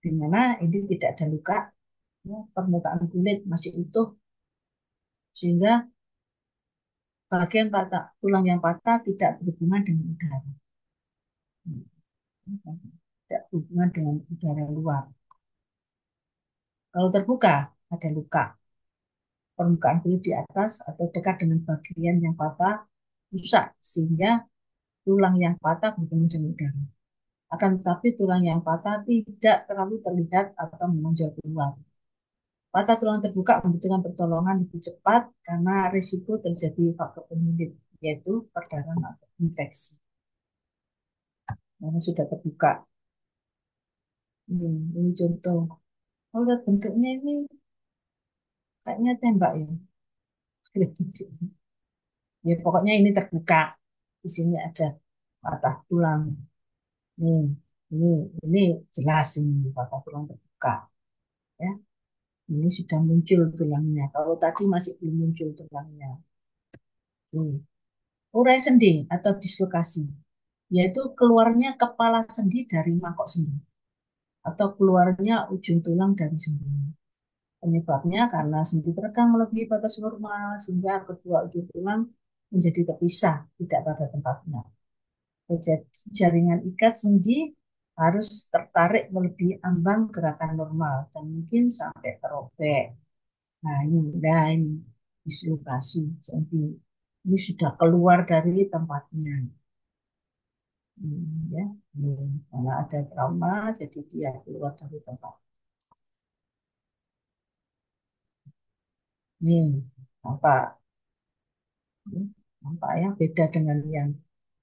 Speaker 2: Di mana ini tidak ada luka, ya, permukaan kulit masih utuh, sehingga bagian patah tulang yang patah tidak berhubungan dengan udara. Tidak berhubungan dengan udara luar. Kalau terbuka, ada luka. Permukaan kulit di atas atau dekat dengan bagian yang patah rusak sehingga tulang yang patah bertemu dengan udara. Akan tetapi tulang yang patah tidak terlalu terlihat atau menonjol keluar. Patah tulang terbuka membutuhkan pertolongan lebih cepat karena risiko terjadi faktor penyulit, yaitu perdarahan atau infeksi. Karena sudah terbuka. Ini contoh. Kalau lihat bentuknya ini kayaknya tembak ya. Ya pokoknya ini terbuka. Di sini ada patah tulang. Nih, ini ini jelas ini patah tulang terbuka. Ya, ini sudah muncul tulangnya. Kalau tadi masih belum muncul tulangnya. Urai sendi atau dislokasi, yaitu keluarnya kepala sendi dari mangkok sendi atau keluarnya ujung tulang dari sendi. Penyebabnya karena sendi terekam melebihi batas normal sehingga kedua ujung tulang menjadi terpisah, tidak pada tempatnya. Jaringan ikat sendi harus tertarik melebihi ambang gerakan normal dan mungkin sampai terobek. Nah ini dislokasi sendi. Ini sudah keluar dari tempatnya. Ya, karena ada trauma, jadi dia keluar dari tempat. Nih, nampak, nampak ya beda dengan yang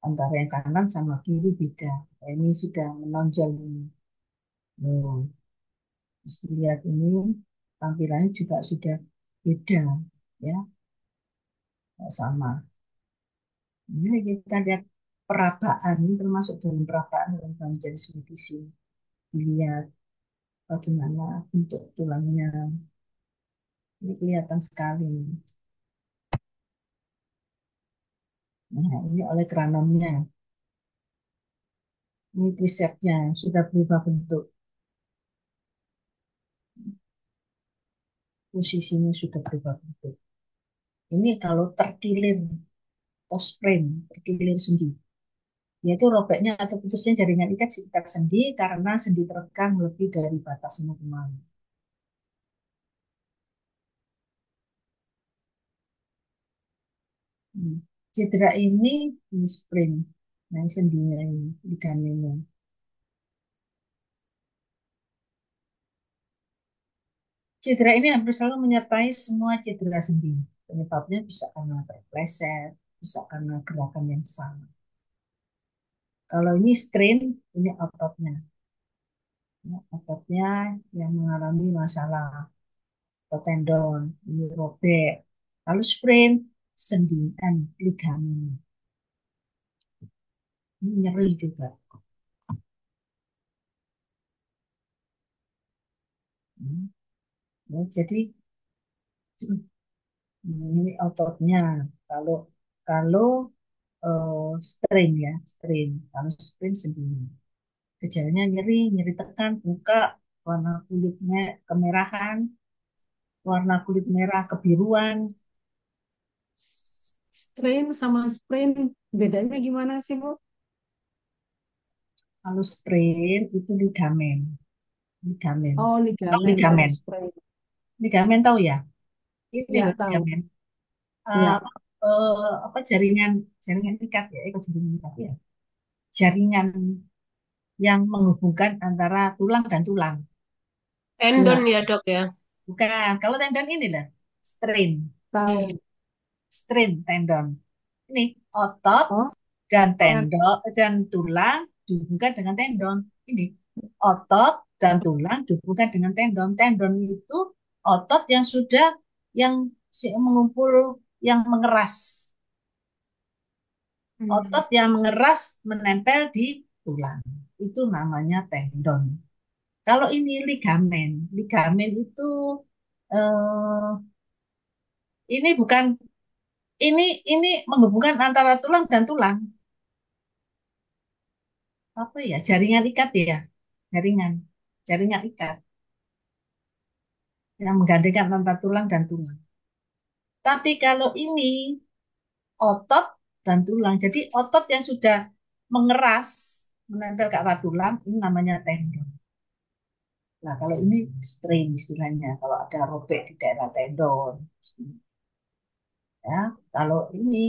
Speaker 2: antara yang kanan sama kiri beda. Nah, ini sudah menonjol ini. Mesti lihat ini tampilannya juga sudah beda, ya, nggak sama. Ini kita lihat perabaan, ini termasuk dalam perabaan dalam jenis medisi. Dilihat bagaimana bentuk tulangnya. Ini kelihatan sekali. Nah, ini oleh kranomnya. Ini tricepsnya sudah berubah bentuk. Posisinya sudah berubah bentuk. Ini kalau terkilir atau sprain, terkilir sendi. Yaitu robeknya atau putusnya jaringan ikat sekitar sendi karena sendi terekam lebih dari batas normal. Cedera ini sprain. Nah, sendinya ini, ligamennya. Cedera ini hampir selalu menyertai semua cedera sendi. Penyebabnya bisa karena terpleset, bisa karena gerakan yang salah. Kalau ini strain, ini ototnya. Ya, ototnya yang mengalami masalah atau tendon, ini robek. Lalu sprain, sendi dan ligamen. Ini nyeri juga. Ya, jadi ini ototnya. Kalau kalau strain ya, strain. Kalau sprain sendi. Gejalanya nyeri, nyeri tekan, buka, warna kulitnya kemerahan, warna kulit merah kebiruan.
Speaker 7: Strain sama sprain bedanya gimana sih, Bu?
Speaker 2: Kalau sprain itu ligamen. Ligamen.
Speaker 7: Oh,
Speaker 2: Tahu
Speaker 7: ligamen kalau
Speaker 2: ligamen.
Speaker 7: sprain.
Speaker 2: Ligamen tahu ya? Ini
Speaker 7: Ya,
Speaker 2: loh
Speaker 7: tahu.
Speaker 2: ligamen.
Speaker 7: Ya.
Speaker 2: Apa jaringan ikat ya, jaringan ikat ya. Jaringan yang menghubungkan antara tulang dan tulang.
Speaker 1: Tendon ya, Dok ya.
Speaker 2: Bukan. Kalau tendon ini lah, strain.
Speaker 7: Tahu.
Speaker 2: Strain tendon. Ini otot dan tendon dan tulang dihubungkan dengan tendon. Ini otot dan tulang dihubungkan dengan tendon. Tendon itu otot yang sudah yang mengumpul, yang mengeras. Otot yang mengeras menempel di tulang. Itu namanya tendon. Kalau ini ligamen, ligamen itu ini bukan ini menghubungkan antara tulang dan tulang. Apa ya? Jaringan ikat ya, jaringan ikat yang menggandengkan antara tulang dan tulang. Tapi kalau ini otot dan tulang, jadi otot yang sudah mengeras menempel ke arah tulang ini namanya tendon. Nah, kalau ini strain istilahnya, kalau ada robek di daerah tendon. Ya, kalau ini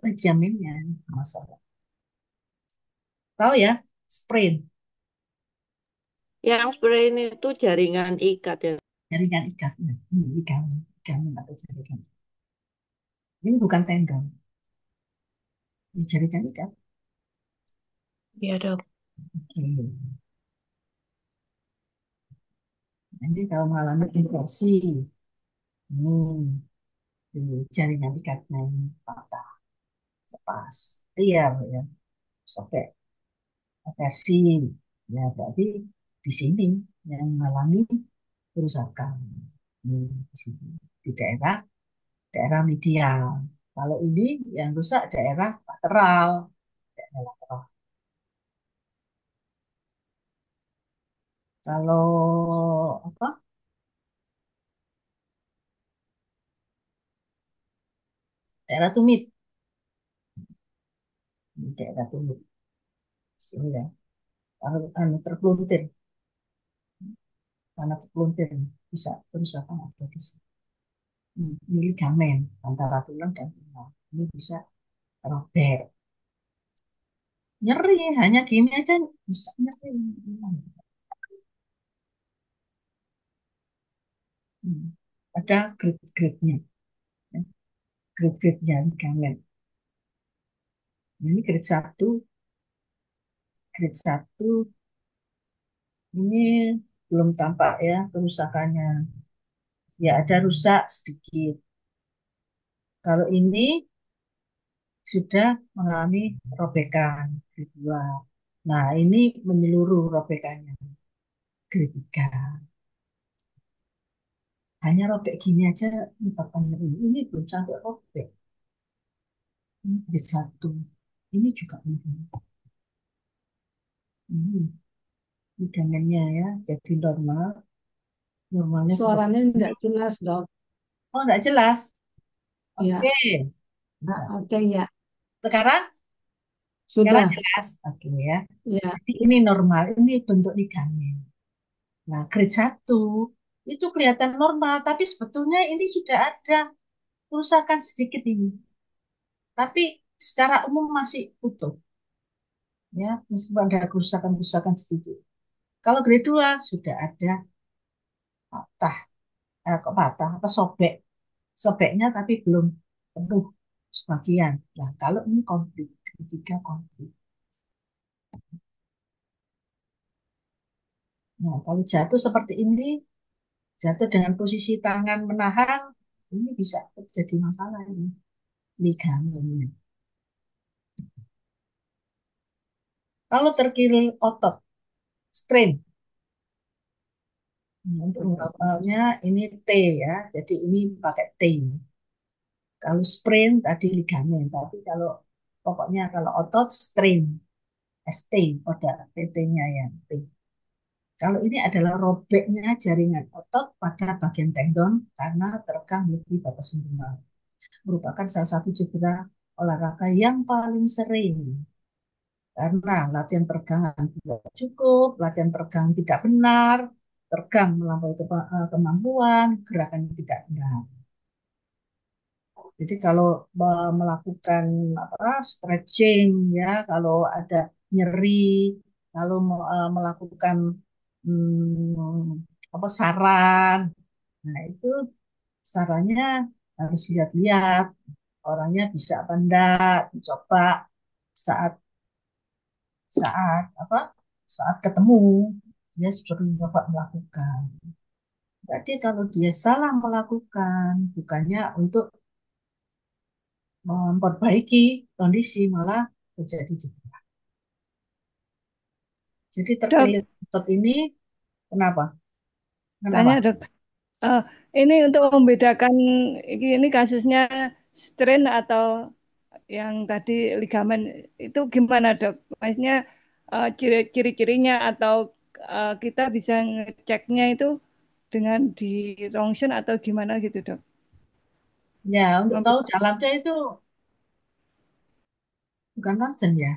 Speaker 2: ligamentnya masalah. Tahu ya, sprain,
Speaker 10: Yang sprain itu jaringan ikat ya.
Speaker 2: jaringan ikatnya. Ligamen atau jaringan. Ini bukan tendon, ini jaringan ikat.
Speaker 1: Iya, Dok.
Speaker 2: Oke. Ini kalau mengalami infeksi, ini jaringan ikatnya ini patah, lepas, tiar ya, sampai aversi. Ya, berarti di sini yang mengalami kerusakan. Di sini, di daerah daerah medial. Kalau ini yang rusak daerah lateral, daerah lateral. Kalau apa? Daerah tumit, daerah tumit. Sini ya. Kalau terpelintir, karena terpelintir bisa kerusakan ada di sini. Ini ligamen antara tulang dan tulang. Ini bisa robek. Nyeri, hanya gini aja bisa nyeri. Ada grade-grade-nya, ya. Grade-grade-nya ligamen. Ini grade 1 ini belum tampak ya kerusakannya. Ya ada rusak sedikit. Kalau ini sudah mengalami robekan grade 2. Nah, ini menyeluruh robekannya grade 3. Hanya robek gini aja menyebabkan nyeri. Ini belum sampai robek. Ini grade 1. Ini juga ini. Ini ligamennya ya, jadi normal. Normalnya seperti
Speaker 7: Suaranya
Speaker 2: ini.
Speaker 7: tidak jelas, Dok.
Speaker 2: Oh, enggak jelas.
Speaker 7: Ya,
Speaker 2: Oke.
Speaker 7: oke ya.
Speaker 2: Sekarang
Speaker 7: Sudah.
Speaker 2: jelas. Oke ya.
Speaker 7: Ya,
Speaker 2: Jadi ini normal, ini bentuk ligamen. Nah, grade 1 itu kelihatan normal, tapi sebetulnya ini sudah ada kerusakan sedikit ini. Tapi secara umum masih utuh. Ya, meskipun ada kerusakan-kerusakan sedikit. Kalau grade 2 sudah ada patah, kok patah, apa sobek. Sobeknya tapi belum penuh sebagian. Nah, kalau ini konflik, ketiga konflik. Nah, kalau jatuh seperti ini, jatuh dengan posisi tangan menahan, ini bisa terjadi masalah ini. Ligamen. Kalau terkilir otot, strain. Nah, untuk ngapalnya ini T ya, jadi ini pakai T. Kalau sprain tadi ligamen, tapi kalau pokoknya kalau otot strain, ST pada PT-nya ya T. Kalau ini adalah robeknya jaringan otot pada bagian tendon karena terekam lebih batas minimal. Merupakan salah satu cedera olahraga yang paling sering. Karena latihan peregangan tidak cukup, latihan peregangan tidak benar, teregang melampaui kemampuan, gerakan tidak benar. Jadi kalau melakukan stretching ya, kalau ada nyeri, kalau melakukan saran, nah itu sarannya harus lihat-lihat orangnya bisa apa enggak, dicoba saat saat saat ketemu dia sudah mencoba melakukan. Jadi kalau dia salah melakukan, bukannya untuk memperbaiki kondisi, malah terjadi cedera. Jadi
Speaker 6: Dok,
Speaker 2: terpilih otot ini kenapa?
Speaker 6: tanya
Speaker 2: Kenapa?
Speaker 6: dok. Eh, ini untuk membedakan ini kasusnya strain atau yang tadi ligamen itu gimana dok? Maksudnya ciri-cirinya atau kita bisa ngeceknya itu dengan di rongsen atau gimana gitu dok?
Speaker 2: Ya, untuk tahu dalamnya itu bukan ronsen ya.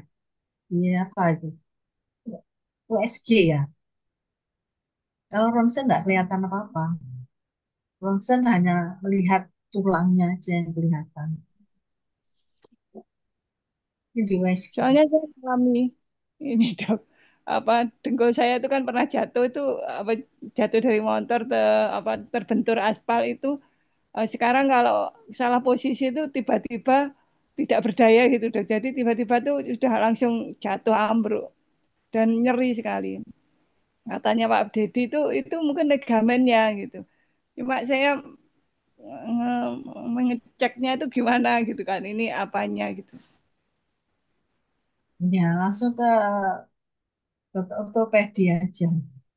Speaker 2: Ini apa itu? USG ya. Kalau ronsen nggak kelihatan apa-apa. Ronsen hanya melihat tulangnya aja yang kelihatan. Ini di USG.
Speaker 6: Soalnya saya mengalami ini dok, apa dengkul saya itu kan pernah jatuh itu apa jatuh dari motor apa terbentur aspal itu. Sekarang kalau salah posisi itu tiba-tiba tidak berdaya gitu dok. Jadi tiba-tiba tuh sudah langsung jatuh ambruk dan nyeri sekali. Katanya Pak Dedi itu mungkin ligamennya gitu. Cuma saya mengeceknya itu gimana gitu kan, ini apanya gitu.
Speaker 2: Ya, langsung ke dokter ortopedi aja.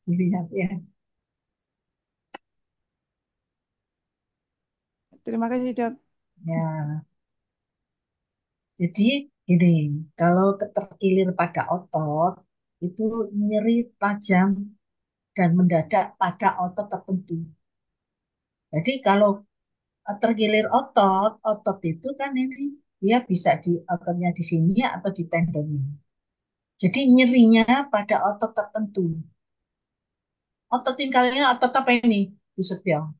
Speaker 2: Dilihat ya.
Speaker 6: Terima kasih dok.
Speaker 2: Ya, jadi gini, kalau terkilir pada otot, itu nyeri tajam dan mendadak pada otot tertentu. Jadi kalau terkilir otot, otot itu kan ini dia bisa di ototnya di sini atau di tendonnya. Jadi nyerinya pada otot tertentu. Otot tinggalnya otot apa ini, Bu Setio?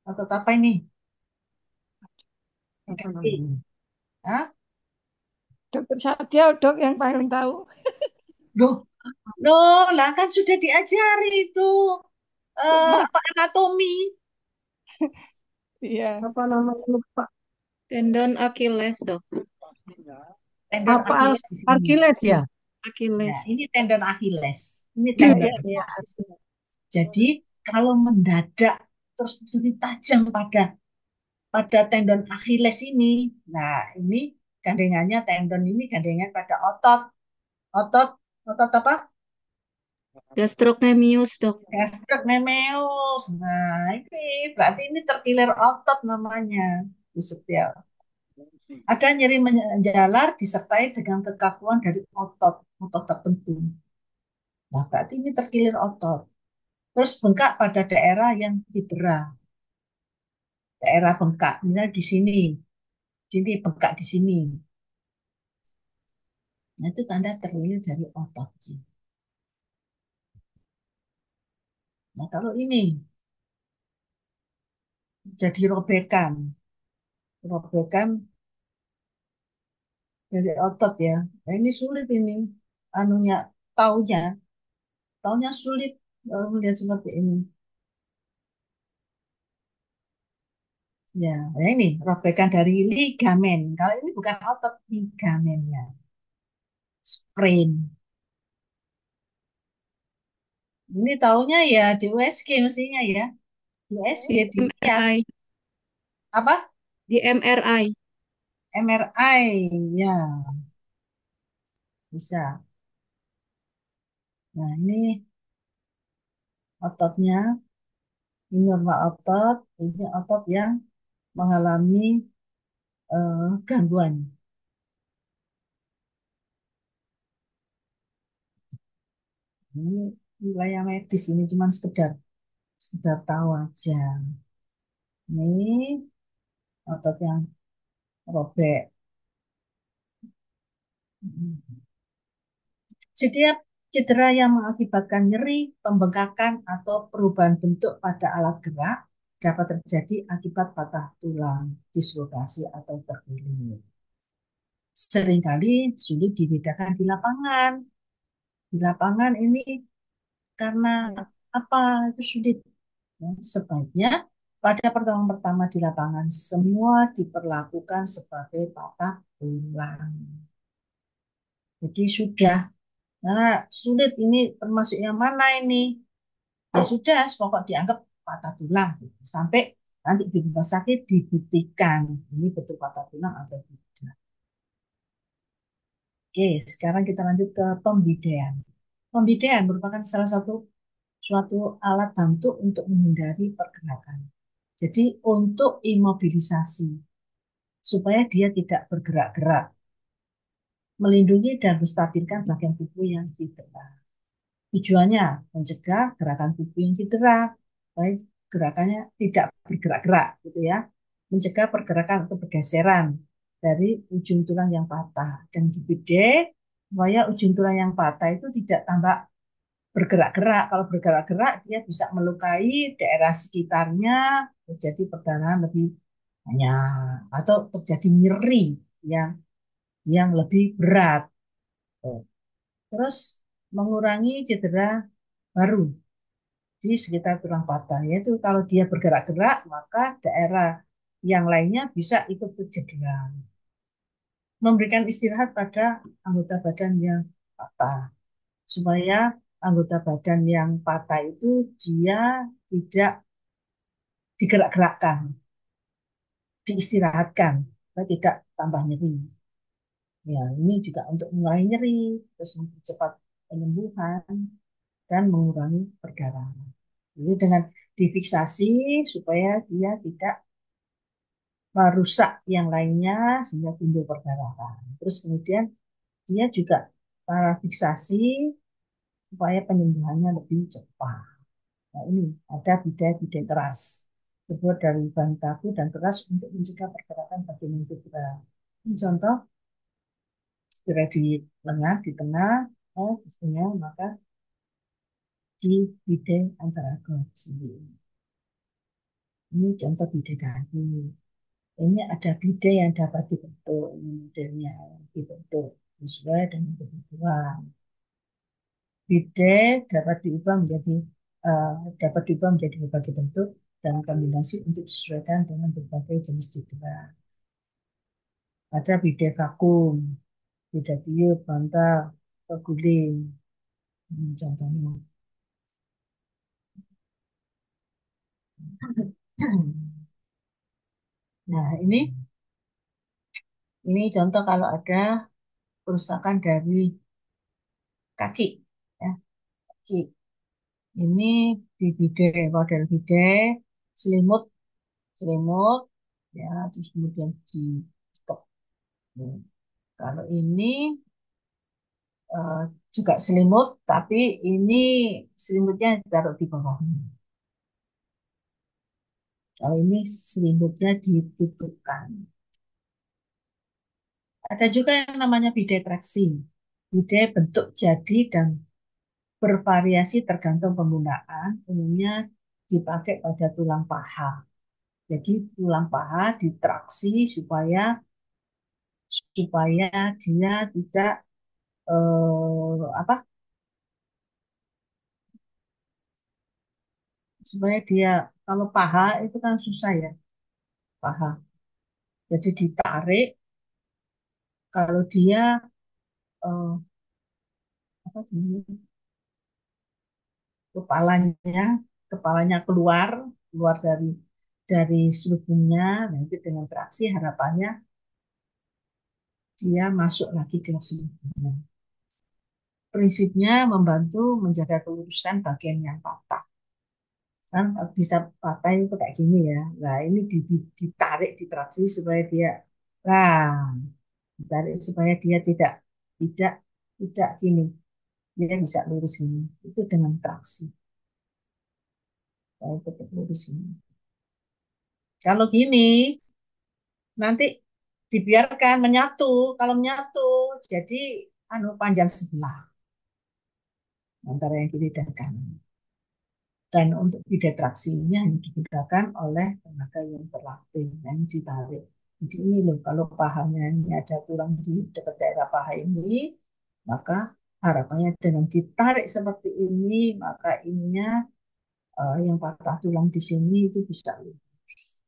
Speaker 2: Otot apa ini? Kaki. Hah?
Speaker 6: Dokter Satya dok yang paling tahu.
Speaker 2: Loh, loh, lah kan sudah diajari itu apa anatomi.
Speaker 6: Iya.
Speaker 7: Apa namanya lupa.
Speaker 12: Tendon Achilles, dok.
Speaker 2: Tendon
Speaker 7: Apa
Speaker 2: Achilles di sini.
Speaker 7: Achilles ya?
Speaker 2: Ya,
Speaker 12: Achilles.
Speaker 2: ini tendon Achilles. Ini
Speaker 7: Iya,
Speaker 2: tendon.
Speaker 7: iya.
Speaker 2: Jadi kalau mendadak terus jadi tajam pada tendon Achilles ini, nah ini gandengannya tendon ini gandengan pada otot, otot, otot apa?
Speaker 12: Gastrocnemius, dok.
Speaker 2: Gastrocnemius. Nah ini berarti ini terkilir otot namanya, Bu Setia. Ada nyeri menjalar disertai dengan kekakuan dari otot tertentu. Nah, berarti ini terkilir otot. Terus bengkak pada daerah yang cedera. Daerah bengkak, misalnya di sini bengkak di sini. Nah, itu tanda terkilir dari otot. Nah, kalau ini jadi robekan dari otot ya. Nah, ini sulit ini, anunya, taunya, taunya sulit kalau melihat seperti ini. Ya, nah ini robekan dari ligamen. Kalau ini bukan otot, ligamennya. Sprain. Ini taunya ya di USG mestinya ya. Di USG dilihat.
Speaker 12: MRI.
Speaker 2: Apa?
Speaker 12: Di MRI.
Speaker 2: MRI, ya. Bisa. Nah, ini ototnya. Ini normal otot. Ini otot yang mengalami gangguan. Ini wilayah medis. Ini cuma sekedar tahu aja. Ini otot yang robek. Setiap cedera yang mengakibatkan nyeri, pembengkakan, atau perubahan bentuk pada alat gerak dapat terjadi akibat patah tulang, dislokasi, atau terkilir. Seringkali sulit dibedakan di lapangan. Di lapangan ini karena apa itu sulit. Ya, sebaiknya pada pertemuan pertama di lapangan semua diperlakukan sebagai patah tulang. Jadi sudah, nah sulit ini termasuk yang mana ini? Ya sudah, pokok dianggap patah tulang gitu. Sampai nanti di rumah sakit dibuktikan ini betul patah tulang atau tidak. Oke, sekarang kita lanjut ke pembidean. Pembidean merupakan salah satu suatu alat bantu untuk menghindari pergerakan. Jadi untuk imobilisasi supaya dia tidak bergerak-gerak, melindungi dan menstabilkan bagian tubuh yang cedera. Tujuannya mencegah gerakan tubuh yang cedera, baik gerakannya tidak bergerak-gerak, gitu ya, mencegah pergerakan atau pergeseran dari ujung tulang yang patah. Dan di BD supaya ujung tulang yang patah itu tidak tambah bergerak-gerak. Kalau bergerak-gerak dia bisa melukai daerah sekitarnya, terjadi perdarahan lebih banyak atau terjadi nyeri yang lebih berat. Terus mengurangi cedera baru di sekitar tulang patah, yaitu kalau dia bergerak-gerak maka daerah yang lainnya bisa ikut tercedera. Memberikan istirahat pada anggota badan yang patah supaya anggota badan yang patah itu dia tidak digerak-gerakkan, diistirahatkan, supaya tidak tambah nyeri. Ya, ini juga untuk mengurangi nyeri, terus mempercepat penyembuhan dan mengurangi perdarahan. Jadi dengan difiksasi supaya dia tidak merusak yang lainnya sehingga timbul perdarahan. Terus kemudian dia juga para fiksasi supaya penyembuhannya lebih cepat. Nah, ini ada bidai-bidai keras terbuat dari bahan kaku dan keras untuk mencegah pergerakan bagian yang cedera. Ini contoh cedera di lengan, di tengah, istrinya, maka di bidai antara sini. Ini contoh bidai kaki. Ini ada bidai yang dapat dibentuk, ini modelnya dibentuk sesuai dengan kebutuhan. Bidai dapat diubah menjadi berbagai bentuk dan kombinasi untuk disesuaikan dengan berbagai jenis cedera. Ada bidai vakum, bidai tiup, bantal, guling. Ini contohnya. Nah, ini contoh kalau ada kerusakan dari kaki, ya, kaki. Ini di bidai, model bidai, selimut, ya, terus kemudian dikep. Kalau ini juga selimut, tapi ini selimutnya taruh di bawahnya. Kalau ini selimutnya ditutupkan. Ada juga yang namanya bidai traksi. Bidai bentuk jadi dan bervariasi tergantung penggunaan, umumnya dipakai pada tulang paha. Jadi tulang paha ditraksi supaya dia tidak supaya dia, kalau paha itu kan susah ya, paha. Jadi ditarik, kalau dia kepalanya keluar dari selubungnya, nah itu dengan traksi harapannya dia masuk lagi ke selubungnya. Prinsipnya membantu menjaga kelurusan bagian yang patah. Kan bisa patah itu kayak gini ya. Nah, ini ditarik, ditraksi supaya dia, ditarik supaya dia tidak gini. Dia bisa lurus ini. Itu dengan traksi. Supaya tetap lurus ini. Kalau gini, nanti dibiarkan menyatu. Kalau menyatu, jadi panjang sebelah antara yang kiri dan kanan. Dan untuk bidai traksinya hanya digunakan oleh tenaga yang terlatih, yang ditarik. Jadi ini loh, kalau pahanya ini ada tulang di dekat daerah paha ini, maka harapannya dengan ditarik seperti ini, maka ininya yang patah tulang di sini itu bisa lurus.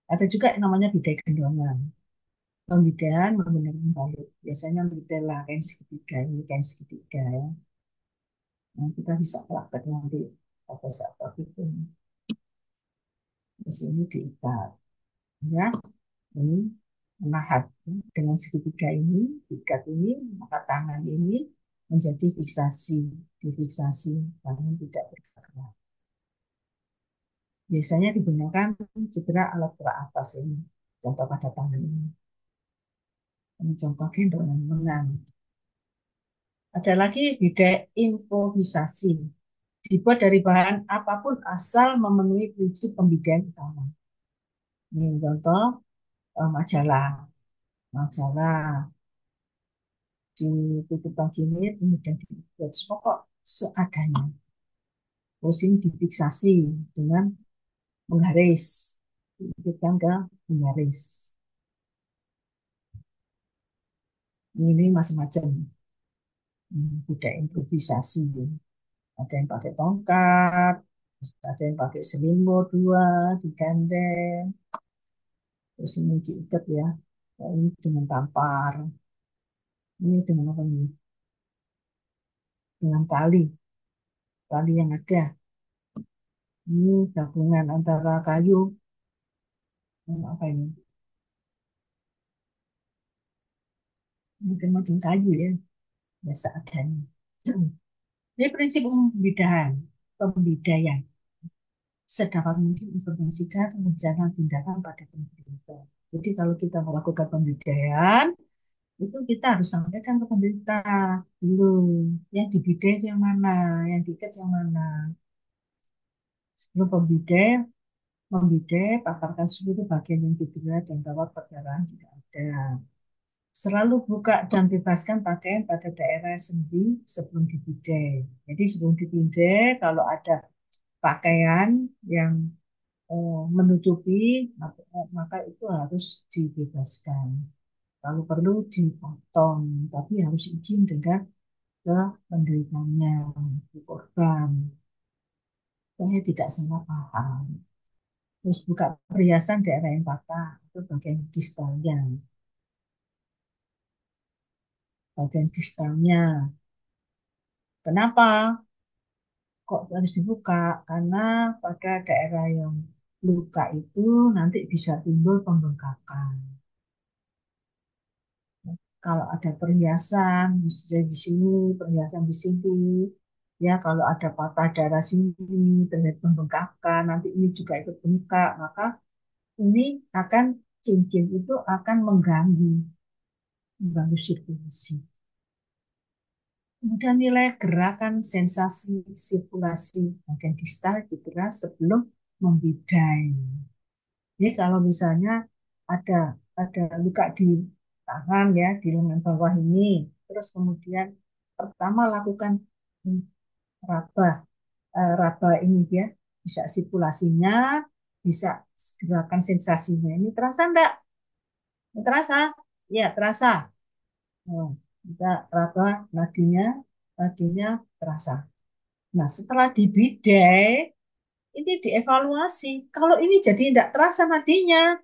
Speaker 2: Ada juga yang namanya bidai gendongan. Pembidaian menggunakan balut. Biasanya bidai kain segitiga, ini kain segitiga ya. Nah, kita bisa praktek nanti pada saat itu. Di sini diikat, ya. Ini menahan dengan segitiga ini, diikat ini, maka tangan ini menjadi difiksasi, tangan tidak bergerak. Biasanya digunakan cedera alat gerak atas ini, contoh pada tangan ini. Ini contoh gendongan lengan. Ada lagi bidai improvisasi. Dibuat dari bahan apapun asal memenuhi prinsip pembidaian utama. Ini contoh majalah. ditutup begini, kemudian dibuat pokok seadanya. Terus ini difiksasi dengan menggaris, diikutkan ke menggaris. Ini macam-macam. Tidak improvisasi. Ada yang pakai tongkat, ada yang pakai selimut 2, digandeng. Terus ini diikat ya. Ini dengan tampar. Ini dengan apa ini? Dengan tali yang ada. Ini gabungan antara kayu dan apa ini? Mungkin kayu ya, biasa adanya. Ini prinsip pembidaian. Sedapat mungkin informasikan rencana tindakan pada pemerintah. Jadi kalau kita melakukan pembidaian, itu kita harus sampaikan ke pemerintah dulu. Yang dibidai yang mana, yang diikat yang mana. Sebelum membidai, paparkan seluruh bagian yang dibidai dan gawat perdarahan jika ada. Selalu buka dan bebaskan pakaian pada daerah sendi sebelum dibidai. Jadi sebelum dibidai, kalau ada pakaian yang menutupi, maka itu harus dibebaskan. Kalau perlu dipotong, tapi harus izin dengan ke penderitanya, ke korban. Supaya tidak salah paham. Terus buka perhiasan daerah yang patah, itu bagian distalnya. Bagian distalnya. Kenapa kok harus dibuka? Karena pada daerah yang luka itu nanti bisa timbul pembengkakan. Kalau ada perhiasan, misalnya di sini, perhiasan di sini, ya kalau ada patah darah sini, terjadi pembengkakan, nanti ini juga ikut bengkak, maka ini akan cincin itu akan mengganggu sirkulasi. Kemudian nilai gerakan sensasi sirkulasi bagian distal dikira sebelum membidai. Jadi kalau misalnya ada luka di tangan ya, di lengan bawah ini, terus kemudian pertama lakukan raba ini dia, bisa sirkulasinya, bisa gerakan sensasinya. Ini terasa enggak? Ini terasa? Ya, terasa. Kita raba nadinya terasa. Nah, setelah dibidai, ini dievaluasi. Kalau ini jadi tidak terasa nadinya,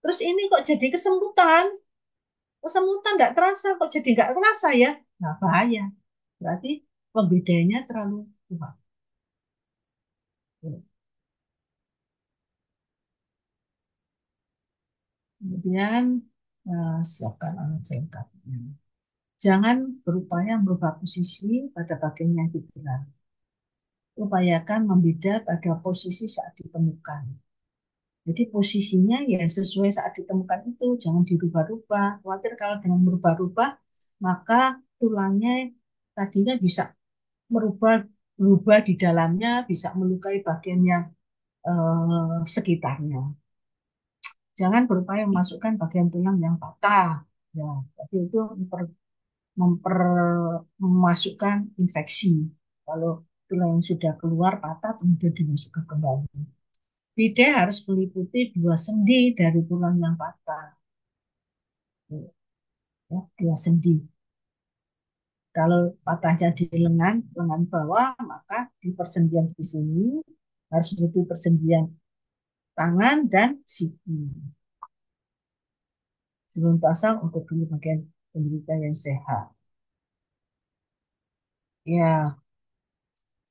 Speaker 2: terus ini kok jadi kesemutan tidak terasa, kok jadi nggak terasa ya? Nah, bahaya. Berarti pembedainya terlalu kuat. Kemudian siapkan alat selengkapnya. Jangan berupaya merubah posisi pada bagian yang dibela. Upayakan membeda pada posisi saat ditemukan. Jadi posisinya ya sesuai saat ditemukan itu, jangan dirubah-rubah. Khawatir kalau dengan merubah-rubah, maka tulangnya tadinya bisa berubah di dalamnya, bisa melukai bagian yang sekitarnya. Jangan berupaya memasukkan bagian tulang yang patah. Ya, tapi itu memasukkan infeksi. Kalau tulang yang sudah keluar patah, kemudian dimasukkan kembali. Bidai harus meliputi 2 sendi dari tulang yang patah. Ya, 2 sendi. Kalau patahnya di lengan bawah, maka di persendian di sini harus meliputi persendian tangan dan siku. Sebelum pasang untuk dulu bagian penderita yang sehat. Ya,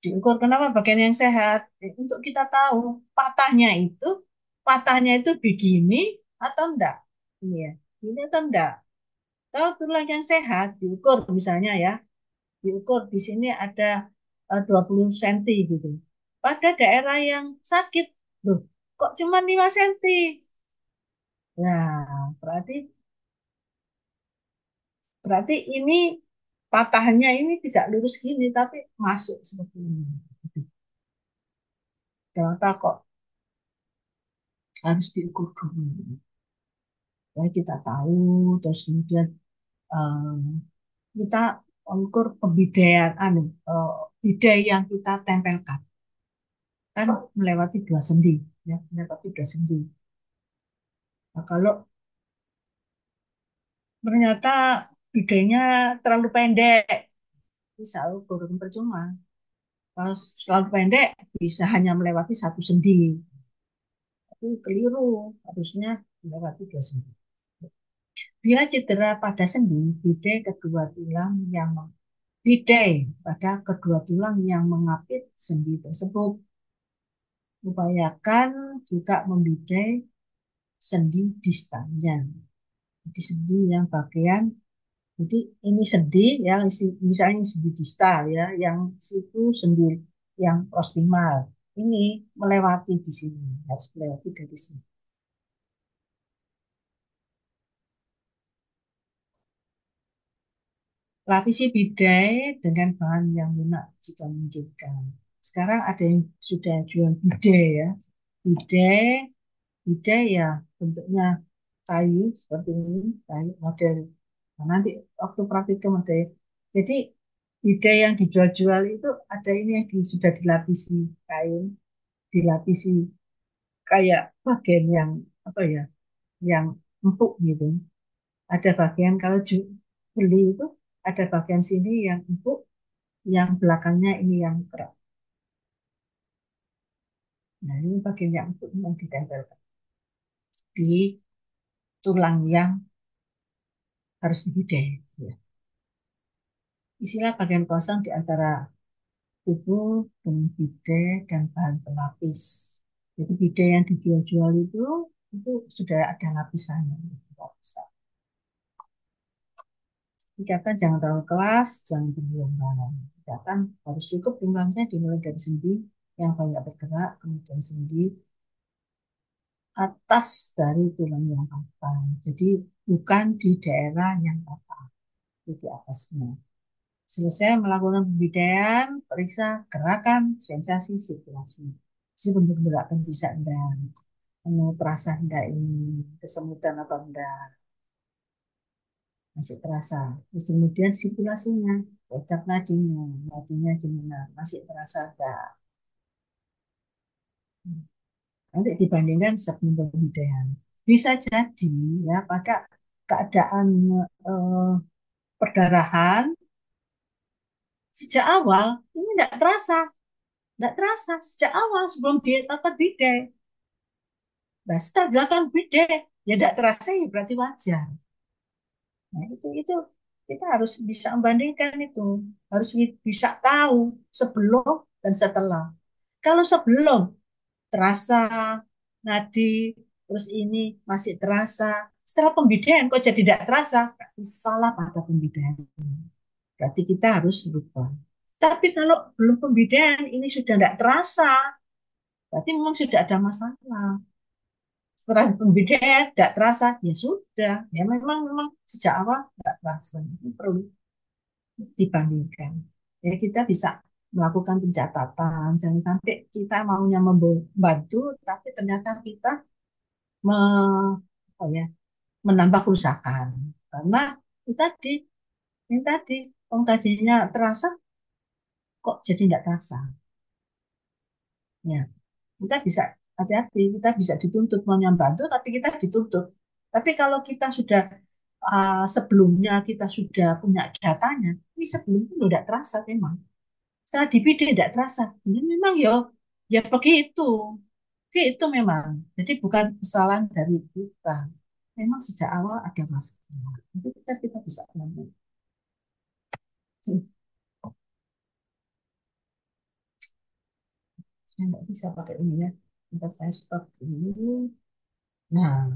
Speaker 2: diukur kenapa bagian yang sehat? Untuk kita tahu patahnya itu begini atau enggak. Iya, ini atau enggak. Kalau tulang yang sehat diukur misalnya ya, diukur di sini ada 20 cm gitu. Pada daerah yang sakit, loh, kok cuma 5 cm? Nah, berarti ini patahnya ini tidak lurus gini, tapi masuk seperti ini. Kenapa kok harus diukur dulu? Ya, kita tahu, terus kemudian kita ukur pembidaian, bidai yang kita tempelkan kan melewati 2 sendi, ya, melewati 2 sendi. Nah, kalau ternyata bidainya terlalu pendek, bisa ukur percuma. Kalau terlalu pendek bisa hanya melewati 1 sendi. Tapi keliru, harusnya melewati 2 sendi. Bila cedera pada sendi, bidai pada kedua tulang yang mengapit sendi tersebut. Upayakan juga membidai sendi distalnya. Jadi sendi yang bagian, jadi ini sendi ya, misalnya ini sendi distal ya, yang situ sendi yang proximal. Ini melewati di sini, harus melewati dari sini. Lapisi bidai dengan bahan yang lunak jika memungkinkan. Sekarang ada yang sudah jual bidai ya. Bidai ya bentuknya kayu seperti ini, kayu model. Nah, nanti waktu praktikum ada ya. Jadi bidai yang dijual-jual itu ada ini yang sudah dilapisi kain, dilapisi kayak bagian yang apa ya, yang empuk gitu. Ada bagian kalau beli itu ada bagian sini yang empuk, yang belakangnya ini yang keras. Nah, ini bagian yang empuk yang ditempelkan di tulang yang harus dibidai. Ya. Isilah bagian kosong di antara tubuh dengan bidai dan bahan pelapis. Jadi bidai yang dijual-jual itu sudah ada lapisannya. Lapisan. Ikatan jangan terlalu keras, jangan berlomba. Ikatan harus cukup jumlahnya dimulai dari sendi yang banyak bergerak, kemudian sendi atas dari tulang yang patah. Jadi bukan di daerah yang patah, di atasnya. Selesai melakukan pembidaian, periksa gerakan, sensasi, sirkulasi. Jadi benar-benar akan bisa enggak, terasa enggak ini kesemutan apa enggak, masih terasa. Terus kemudian sirkulasinya, kocak nadinya gimana, masih terasa enggak. Nanti dibandingkan sebelum pembidaian. Bisa jadi ya pada keadaan perdarahan sejak awal ini enggak terasa sejak awal sebelum dilakukan bidai. Nah, setelah dilakukan bidai ya enggak terasa ya berarti wajar. Nah, itu kita harus bisa membandingkan itu, harus bisa tahu sebelum dan setelah. Kalau sebelum terasa nadi, terus ini masih terasa, setelah pembidaian kok jadi tidak terasa, berarti salah pada pembidaian. Berarti kita harus lupa. Tapi kalau belum pembidaian ini sudah tidak terasa, berarti memang sudah ada masalah. Setelah pembidaian tidak terasa, ya sudah, ya memang sejak awal tidak terasa. Ini perlu dibandingkan. Ya kita bisa melakukan pencatatan, jangan sampai kita maunya membantu, tapi ternyata kita me, menambah kerusakan. Karena ini tadi, tadinya terasa, kok jadi tidak terasa. Ya, kita bisa hati-hati, kita bisa dituntut mau membantu, tapi kita dituntut. Tapi kalau kita sudah sebelumnya kita sudah punya datanya, ini sebelumnya tidak terasa memang. Saat dipilih tidak terasa, ya memang ya begitu, itu memang. Jadi bukan kesalahan dari kita, memang sejak awal ada masalah. Itu kita bisa ngomong. Saya nggak bisa pakai ini ya, bentar saya stop dulu. Nah,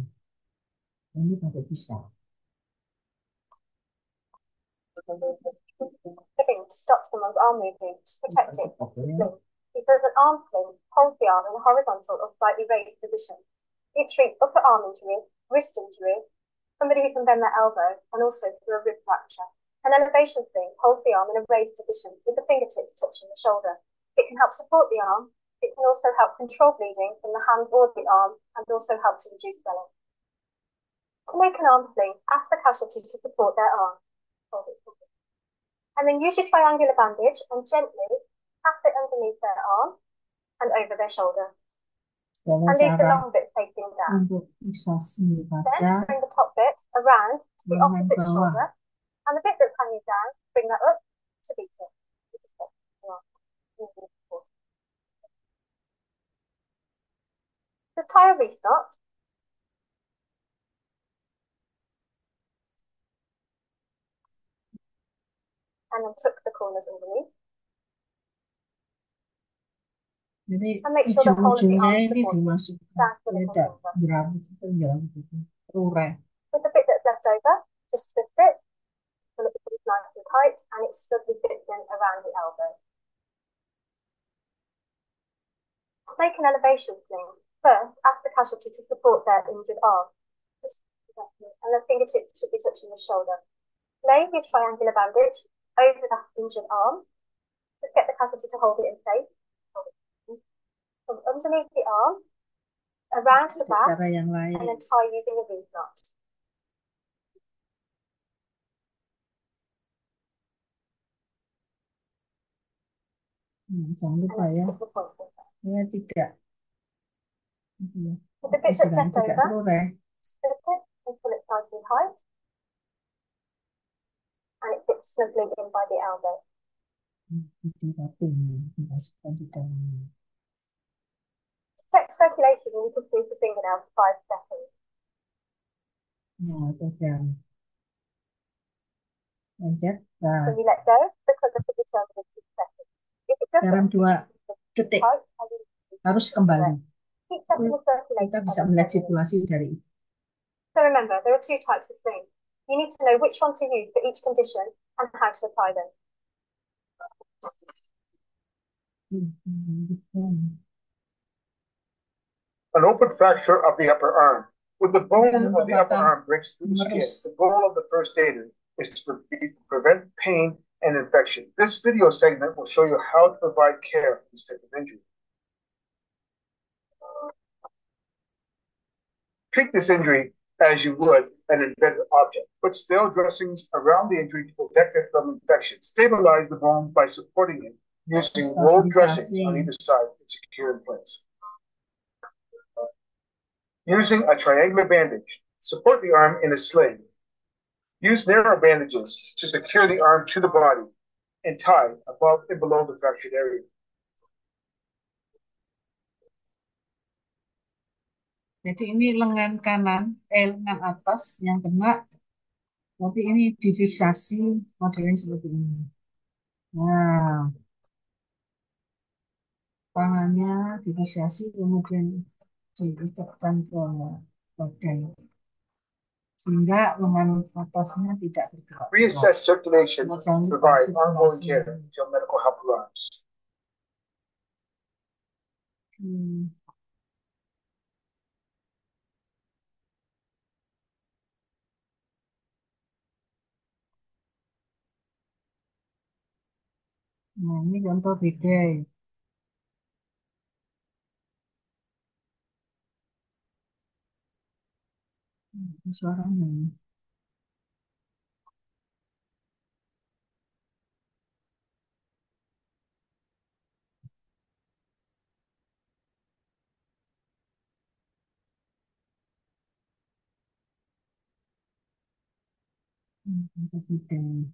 Speaker 2: ini baru bisa.
Speaker 14: Sling stops someone's arm movement to protect it. Because an arm sling holds the arm in a horizontal or slightly raised position. It treats upper arm injuries, wrist injuries, somebody who can bend their elbow, and also for a rib fracture. An elevation sling holds the arm in a raised position with the fingertips touching the shoulder. It can help support the arm. It can also help control bleeding from the hand or the arm, and also help to reduce swelling. To make an arm sling, ask the casualty to support their arm. Hold it forward. And then use your triangular bandage and gently pass it underneath their arm and over their shoulder.
Speaker 2: Kalau
Speaker 14: And leave the
Speaker 2: cara
Speaker 14: long bit facing down.
Speaker 2: untuk fiksasi
Speaker 14: Then
Speaker 2: pada
Speaker 14: bring the top bit around to the
Speaker 2: lengan
Speaker 14: opposite
Speaker 2: bawah.
Speaker 14: shoulder, and the bit that's hanging down, bring that up to beat it. Just tie a reef knot. And then tuck the corners underneath.
Speaker 2: Jadi
Speaker 14: And make sure the whole of the
Speaker 2: ujung-ujungnya
Speaker 14: arm
Speaker 2: ini
Speaker 14: supported.
Speaker 2: dimasukkan
Speaker 14: That's the
Speaker 2: ke
Speaker 14: little finger.
Speaker 2: jerambut itu, rureh.
Speaker 14: With the bit that's left over, just twist it, pull it nice and tight, and it snugly fits in around the elbow. Make an elevation sling. First, ask the casualty to support their injured arm. And the fingertips should be touching the shoulder. Lay your triangular bandage over that injured arm. Just get the casualty to hold it in place. From underneath the arm, around the back,
Speaker 2: Cara yang lain.
Speaker 14: and then tie using a reef knot.
Speaker 2: Jangan lupa ya, ini tidak
Speaker 14: With the bit that's
Speaker 2: istilahnya
Speaker 14: left
Speaker 2: tidak
Speaker 14: over,
Speaker 2: rureh.
Speaker 14: split it until it's nice and tight, and it fits snugly in by the elbow.
Speaker 2: Dimasukkan di dalam.
Speaker 14: Check circulation, and you can squeeze the fingernail for 5 seconds.
Speaker 2: Nah, pegang. Lanjut. Nah,
Speaker 14: When you let go, the cutter should return within 2 seconds. If it
Speaker 2: dalam
Speaker 14: doesn't,
Speaker 2: 2 detik
Speaker 14: tight, and you
Speaker 2: harus kembali.
Speaker 14: keep checking the circulation.
Speaker 2: Kita bisa melihat sirkulasi dari itu.
Speaker 14: So remember, there are 2 types of slings. You need to know which one to use for each condition and how to apply them.
Speaker 4: An open fracture of the upper arm. When the bone of the upper arm breaks through the skin, the goal of the first aid is to prevent pain and infection. This video segment will show you how to provide care for this type of injury. Treat this injury as you would an embedded object. Put stale dressings around the injury to protect it from infection. Stabilize the bone by supporting it using rolled dressings on either side to secure in place. Using a triangular bandage, support the arm in a sling. Use narrow bandages to secure the arm to the body and tie above and below the fractured area.
Speaker 2: Jadi ini lengan kanan, lengan atas yang kena, tapi ini difiksasi modelnya seperti ini. Nah, tangannya difiksasi kemudian diikatkan ke badan, sehingga lengan atasnya tidak bergerak.
Speaker 4: Reassess circulation to provide ongoing care until medical help arrives.
Speaker 2: Nah, ini contoh bidai. Suaranya. Contoh bidai.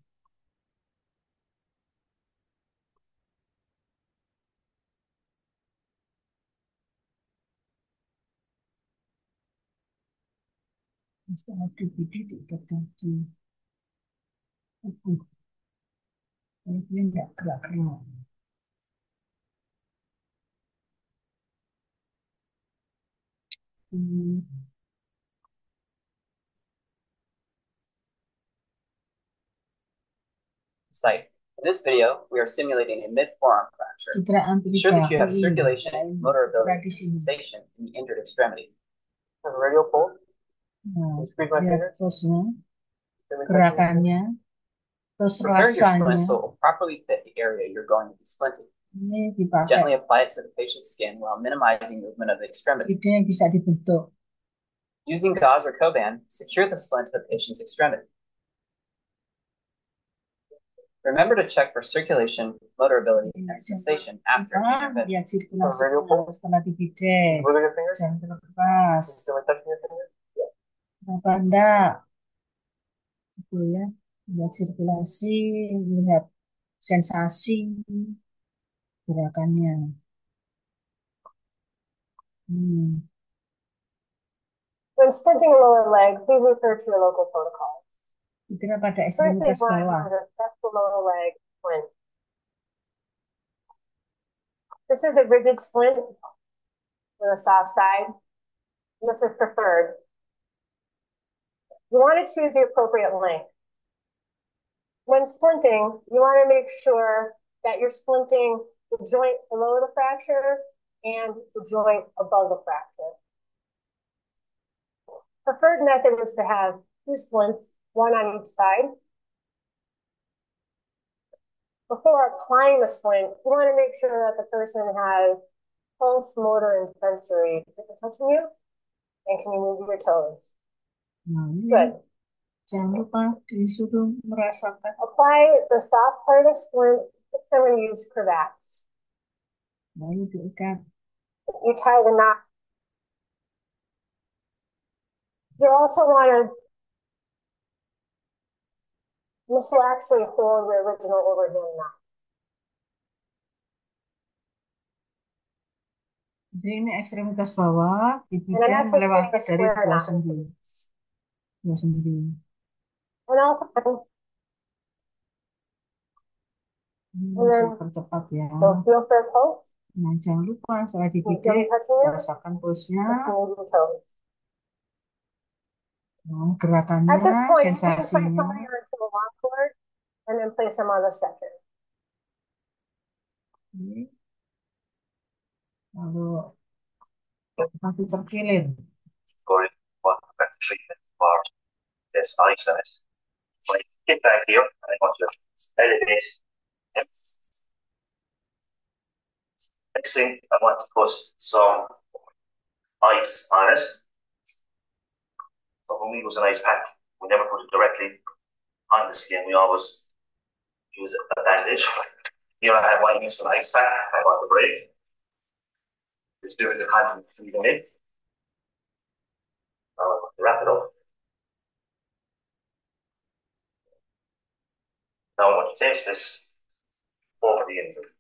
Speaker 2: Setelah DVD diikatkan di tubuh. Ini enggak gerak-gerak.
Speaker 15: Site. In this video, we are simulating a mid-forearm fracture. Ensure that you have circulation, motor ability, and sensation in the injured extremity.
Speaker 4: And radial pull.
Speaker 2: Nah,
Speaker 4: Squeeze my finger.
Speaker 2: terusnya, gerakannya, terus
Speaker 15: Prepare your
Speaker 2: rasanya.
Speaker 15: splint so it will properly fit the area you're going to be splinting.
Speaker 2: Ini dipakai
Speaker 15: Gently apply it to the patient's skin while minimizing movement of the extremity.
Speaker 2: ide yang bisa dibentuk.
Speaker 15: Using gauze or Coban, secure the splint to the patient's extremity. Remember to check for circulation, motor ability, and cessation after intervention.
Speaker 2: Lihat sirkulasi setelah dibidik. Jangan terlepas. Kenapa enggak? Itu ya. Lihat sirkulasi, lihat sensasi gerakannya.
Speaker 14: When splinting a lower leg, please refer to your local protocol.
Speaker 2: Dikira pada
Speaker 14: First, we
Speaker 2: ekstremitas
Speaker 14: want
Speaker 2: bawah.
Speaker 14: to assess the lower leg splint. This is a rigid splint with a soft side. This is preferred. You want to choose the appropriate length. When splinting, you want to make sure that you're splinting the joint below the fracture and the joint above the fracture. Preferred method is to have 2 splints, 1 on each side. Before applying the splint, you want to make sure that the person has pulse, motor, and sensory. Is it touching you? And can you move your toes? Good.
Speaker 2: Jangan lupa disuruh merasakan.
Speaker 14: Apply the soft part of the splint. I'm going to use cravats.
Speaker 2: Lalu diikat.
Speaker 14: You tie the knot. You also want to, this will actually hold the original overhand knot.
Speaker 2: Jadi ini ekstremitas bawah dibidik melewati dari dua sendi.
Speaker 14: And also,
Speaker 2: percepat ya.
Speaker 14: Feel for a pulse.
Speaker 2: Nah, jangan lupa setelah dibidik rasakan pulsnya. Nah, gerakannya, sensasinya.
Speaker 14: And then place them on the stretcher.
Speaker 2: Lalu nanti terkilir.
Speaker 16: For treatment for this eyesight. When you get back here, I want to elevate. Next thing, I want to put some ice on it. So when we use an ice pack, we never put it directly on the skin. We always use a bandage. Here I have one use an ice pack. I want to break. Just doing the kind of feeding in. Wrap it up. Now I want to taste this over the injury.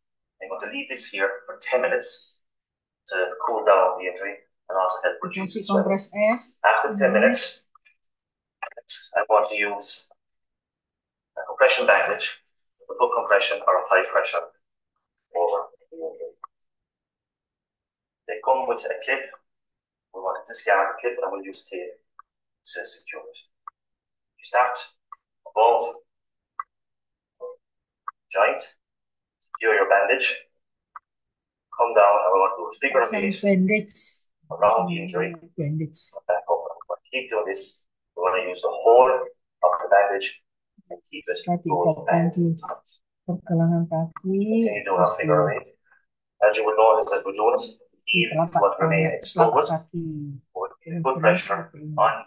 Speaker 16: I'm going to leave this here for 10 minutes to cool down the injury and also help reduce the swelling. After 10 minutes, I'm going to use a compression bandage, a full compression or a high pressure over the injury. They come with a clip. We want to discard the clip and we'll use tape to secure it. You start above joint, secure your bandage, come down and we want to do a figure of 8 around the injury. Back up. We'll keep doing this. We want to use the whole of the bandage and keep it closed and tight. Continue doing a figure of 8. As you will notice as we're doing it, heel is what remain exposed with good pressure on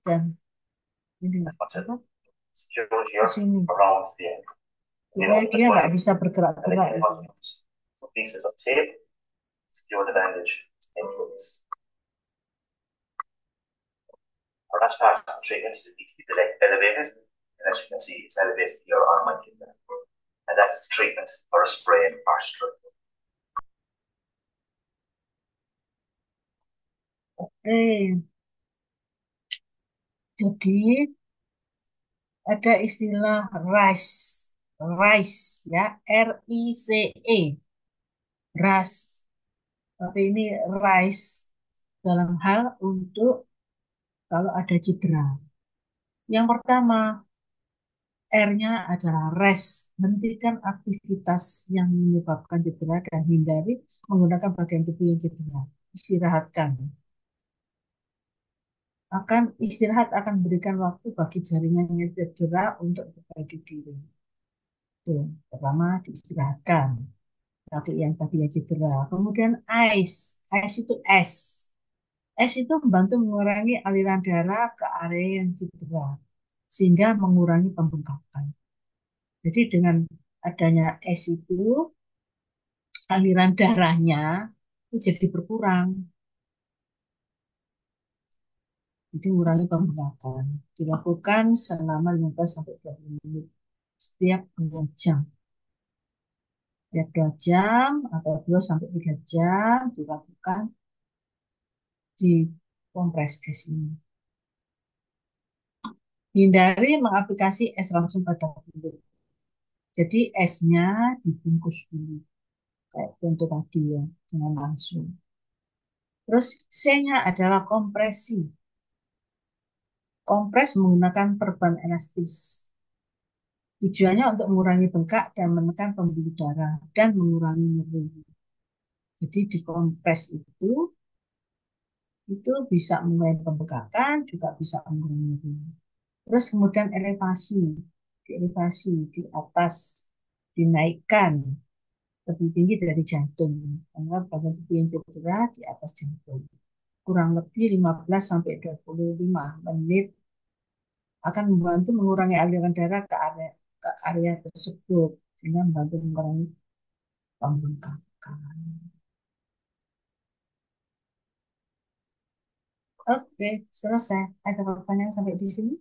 Speaker 2: dan ini
Speaker 16: secure here around the end.
Speaker 2: Dia nggak bisa bergerak-gerak.
Speaker 16: Pieces of tape secure the bandage in place. Our last part of the treatment is to keep the leg elevated, and as you can see, it's elevated here on my finger. And that is treatment for a sprain or strain.
Speaker 2: Oke. Jadi ada istilah RICE ya, RICE, RAS. Tapi ini RICE dalam hal untuk kalau ada cedera. Yang pertama, R-nya adalah rest, hentikan aktivitas yang menyebabkan cedera dan hindari menggunakan bagian tubuh yang cedera. Istirahatkan. istirahat akan memberikan waktu bagi jaringan yang cedera untuk berbagi diri. Tuh, pertama diistirahatkan kaki yang tadinya cedera. Kemudian ice itu es. Es itu membantu mengurangi aliran darah ke area yang cedera sehingga mengurangi pembengkakan. Jadi dengan adanya es itu aliran darahnya itu jadi berkurang. Jadi mengurangi pembengkakan. Dilakukan selama 15 sampai 20 menit setiap 2 jam. Setiap 2 jam atau 2 sampai 3 jam dilakukan di kompres es ini. Hindari mengaplikasi es langsung pada kulit. Jadi esnya dibungkus dulu. Kayak contoh tadi ya, jangan langsung. Terus C-nya adalah kompresi. Kompres menggunakan perban elastis. Tujuannya untuk mengurangi bengkak dan menekan pembuluh darah dan mengurangi nyeri. Jadi dikompres itu bisa mengurangi pembengkakan, juga bisa mengurangi nyeri. Terus kemudian elevasi di atas, dinaikkan lebih tinggi dari jantung. Karena bagian tubuh yang cedera di atas jantung. Kurang lebih 15 sampai 25 menit akan membantu mengurangi aliran darah ke area tersebut dengan membantu mengurangi pembengkakan. Oke, selesai. Ada pertanyaan sampai di sini?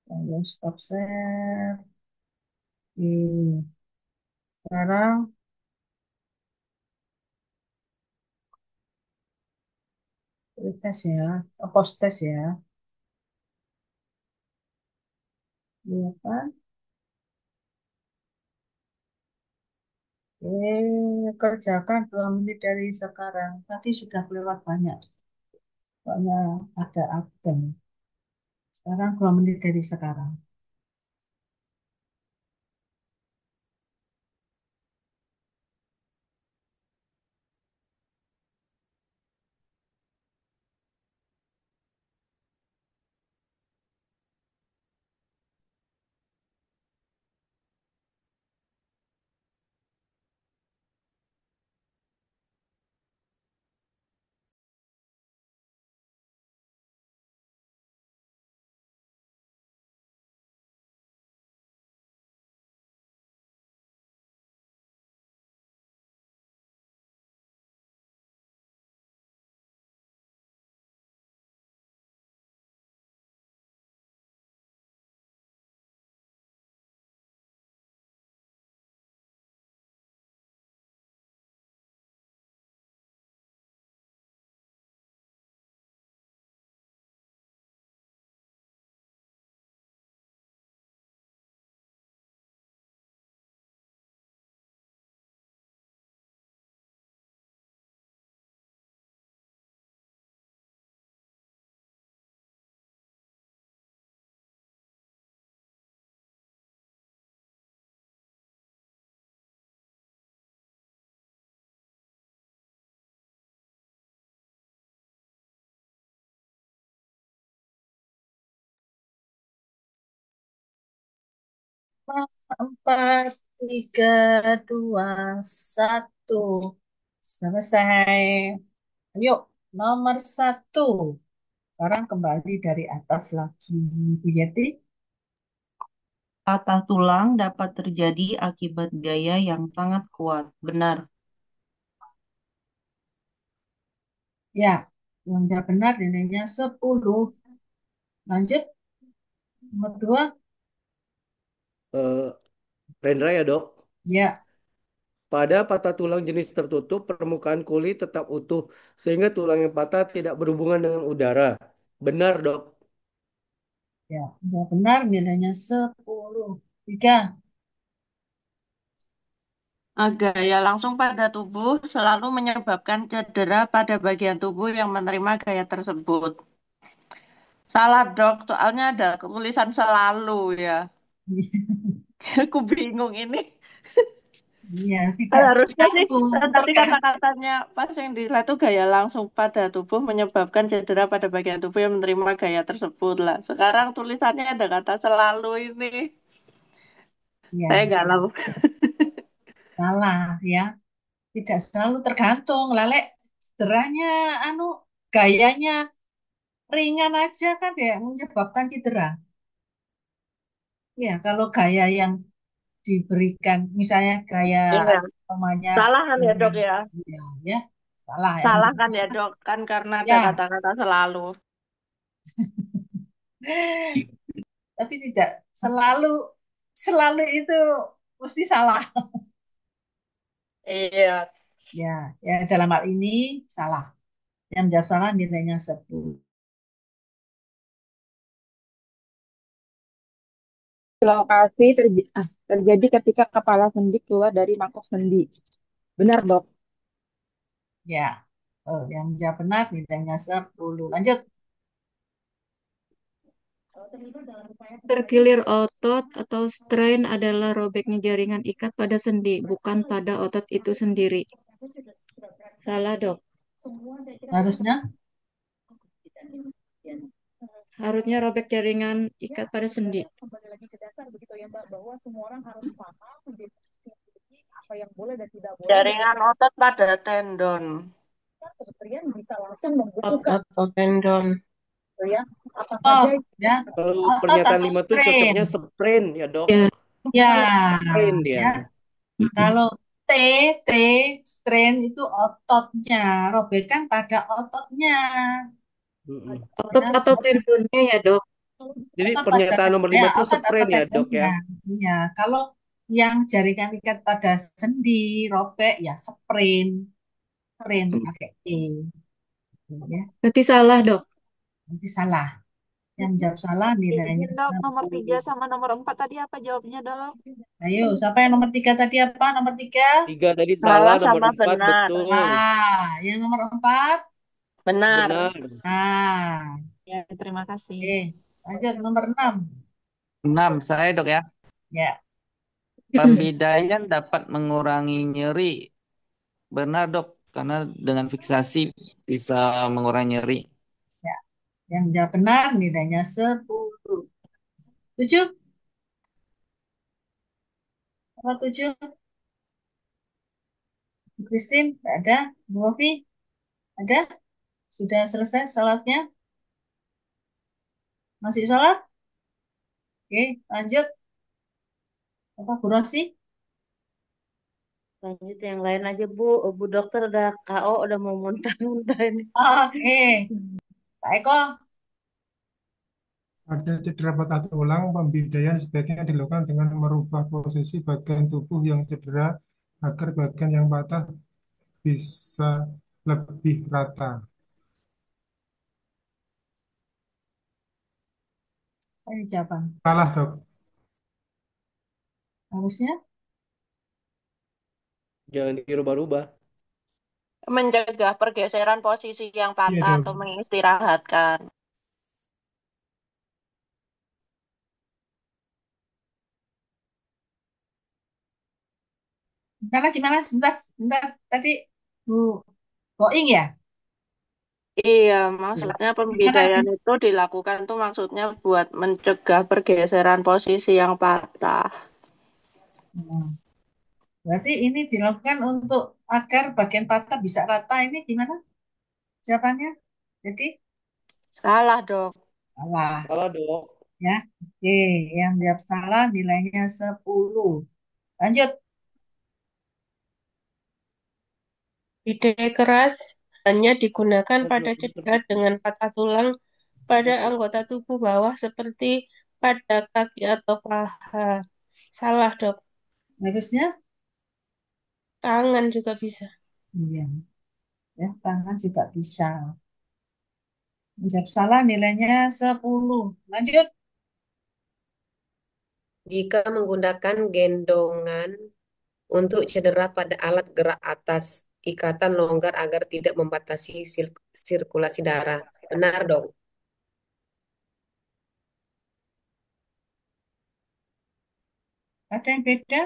Speaker 2: Lalu stop share. Sekarang tes ya, post tes ya. Iya kan? Kerjakan 2 menit dari sekarang. Tadi sudah lewat banyak. Soalnya ada absen. Sekarang 2 menit dari sekarang. Empat, tiga, dua, satu. Selesai. Ayo, nomor 1. Sekarang kembali dari atas lagi, Bu Yeti.
Speaker 5: Patah tulang dapat terjadi akibat gaya yang sangat kuat. Benar.
Speaker 2: Ya, yang tidak benar nilainya 10. Lanjut. Nomor 2.
Speaker 3: Rendra ya dok.
Speaker 2: Ya.
Speaker 3: Pada patah tulang jenis tertutup, permukaan kulit tetap utuh sehingga tulang yang patah tidak berhubungan dengan udara. Benar dok.
Speaker 2: Ya, sudah benar nilainya 10. 3.
Speaker 10: Gaya langsung pada tubuh selalu menyebabkan cedera pada bagian tubuh yang menerima gaya tersebut. Salah dok, soalnya ada tulisan selalu ya. Aku bingung ini.
Speaker 2: Iya, tidak
Speaker 10: Harusnya sih, tadi
Speaker 2: tergantung.
Speaker 10: kata-katanya pas yang di slide itu gaya langsung pada tubuh menyebabkan cedera pada bagian tubuh yang menerima gaya tersebut lah. Sekarang tulisannya ada kata selalu ini.
Speaker 2: Ya,
Speaker 10: Saya galau.
Speaker 2: salah ya. Tidak selalu tergantung. Lalek cederanya, anu, gayanya ringan aja kan ya menyebabkan cedera. Ya, kalau gaya yang diberikan, misalnya gaya
Speaker 10: Iya.
Speaker 2: namanya,
Speaker 10: Salah kan ya dok ya?
Speaker 2: ya, ya, salah yang
Speaker 10: Salah kan ya dok? Kan karena ada
Speaker 2: ya,
Speaker 10: kata-kata selalu.
Speaker 2: tapi tidak selalu selalu itu mesti salah.
Speaker 10: Iya.
Speaker 2: Ya, ya dalam hal ini salah. Yang menjawab salah nilainya 10.
Speaker 13: Lokasi terjadi ketika kepala sendi keluar dari mangkok sendi. Benar, Dok.
Speaker 2: Ya, yang menjawab benar nilainya 10. Lanjut.
Speaker 12: Terkilir otot atau strain adalah robeknya jaringan ikat pada sendi, bukan pada otot itu sendiri. Salah, Dok.
Speaker 2: Harusnya
Speaker 12: Harusnya robek jaringan ikat pada sendi.
Speaker 10: Jaringan otot pada tendon.
Speaker 1: Otot atau tendon.
Speaker 2: oh, ya.
Speaker 3: Kalau
Speaker 2: Otot
Speaker 3: pernyataan
Speaker 2: atau
Speaker 3: 5 itu
Speaker 2: strain.
Speaker 3: cocoknya sprain ya dok.
Speaker 12: Ya,
Speaker 2: Ya,
Speaker 3: Sprain dia.
Speaker 2: ya. Kalau T, T, strain itu ototnya, robekan pada ototnya.
Speaker 3: Mm-mm.
Speaker 12: otot
Speaker 2: Ya,
Speaker 12: atau tendonnya ya, Dok.
Speaker 3: Jadi
Speaker 2: otot pada
Speaker 3: pernyataan nomor 5 itu
Speaker 2: otot atau
Speaker 3: sprain ya dok ya.
Speaker 2: tendonnya. Ya, kalau yang jaringan ikat pada sendi, robek, ya sprain. Sprain pakai E. Ya,
Speaker 12: Berarti salah, Dok.
Speaker 2: nanti salah. Yang jawab salah nilainya
Speaker 10: Izin dok, nomor 3
Speaker 2: 10.
Speaker 10: sama nomor 4 tadi apa jawabnya dok?
Speaker 2: Ayo, siapa yang nomor 3 tadi apa? Nomor 3?
Speaker 3: 3 tadi
Speaker 10: Salah
Speaker 3: salah, nomor
Speaker 10: sama
Speaker 3: 4
Speaker 10: benar.
Speaker 3: betul.
Speaker 2: Yang nomor 4?
Speaker 10: Benar.
Speaker 3: Benar.
Speaker 2: Nah,
Speaker 10: Ya, terima kasih.
Speaker 2: lanjut nomor 6.
Speaker 11: 6, saya dok ya.
Speaker 2: Ya,
Speaker 11: Pembidaian dapat mengurangi nyeri. Benar dok, karena dengan fiksasi bisa mengurangi nyeri.
Speaker 2: ya. Yang jawab benar nilainya 10. 7? Apa 7? Christine, ada? Bu Ovi, ada? Sudah selesai salatnya? Masih sholat? Oke, lanjut. Apa Bu Rosi?
Speaker 5: Lanjut yang lain aja Bu. Bu dokter udah KO, udah mau muntah-muntah ini.
Speaker 2: Oke, Pak Eko.
Speaker 9: Pada cedera patah tulang, pembidaian sebaiknya dilakukan dengan merubah posisi bagian tubuh yang cedera agar bagian yang patah bisa lebih rata.
Speaker 2: Ini jawaban.
Speaker 9: Salah, dok.
Speaker 2: Harusnya
Speaker 3: Jangan dirubah-rubah.
Speaker 10: Mencegah pergeseran posisi yang
Speaker 9: Iya,
Speaker 10: patah
Speaker 9: dok.
Speaker 10: atau mengistirahatkan.
Speaker 2: gimana? Sebentar. Tadi Bu Boing ya?
Speaker 10: Iya,
Speaker 3: Ya.
Speaker 10: maksudnya
Speaker 2: Gimana?
Speaker 10: pembidaian itu dilakukan tuh maksudnya buat mencegah pergeseran posisi yang patah.
Speaker 2: Hmm. Berarti ini dilakukan untuk agar bagian patah bisa rata. Ini gimana jawabannya? Jadi
Speaker 10: Salah dok.
Speaker 2: salah.
Speaker 3: Salah dok.
Speaker 2: Ya, oke. Yang jawab salah nilainya 10. Lanjut.
Speaker 1: Ide keras hanya digunakan pada cedera dengan patah tulang pada anggota tubuh bawah seperti pada kaki atau paha. Salah, Dok.
Speaker 2: Harusnya?
Speaker 1: Tangan juga bisa.
Speaker 2: Iya. Ya, tangan juga bisa. Menjawab salah nilainya 10. Lanjut.
Speaker 8: Jika menggunakan gendongan untuk cedera pada alat gerak atas, ikatan longgar agar tidak membatasi sirkulasi darah. Benar dong.
Speaker 2: Ada yang beda?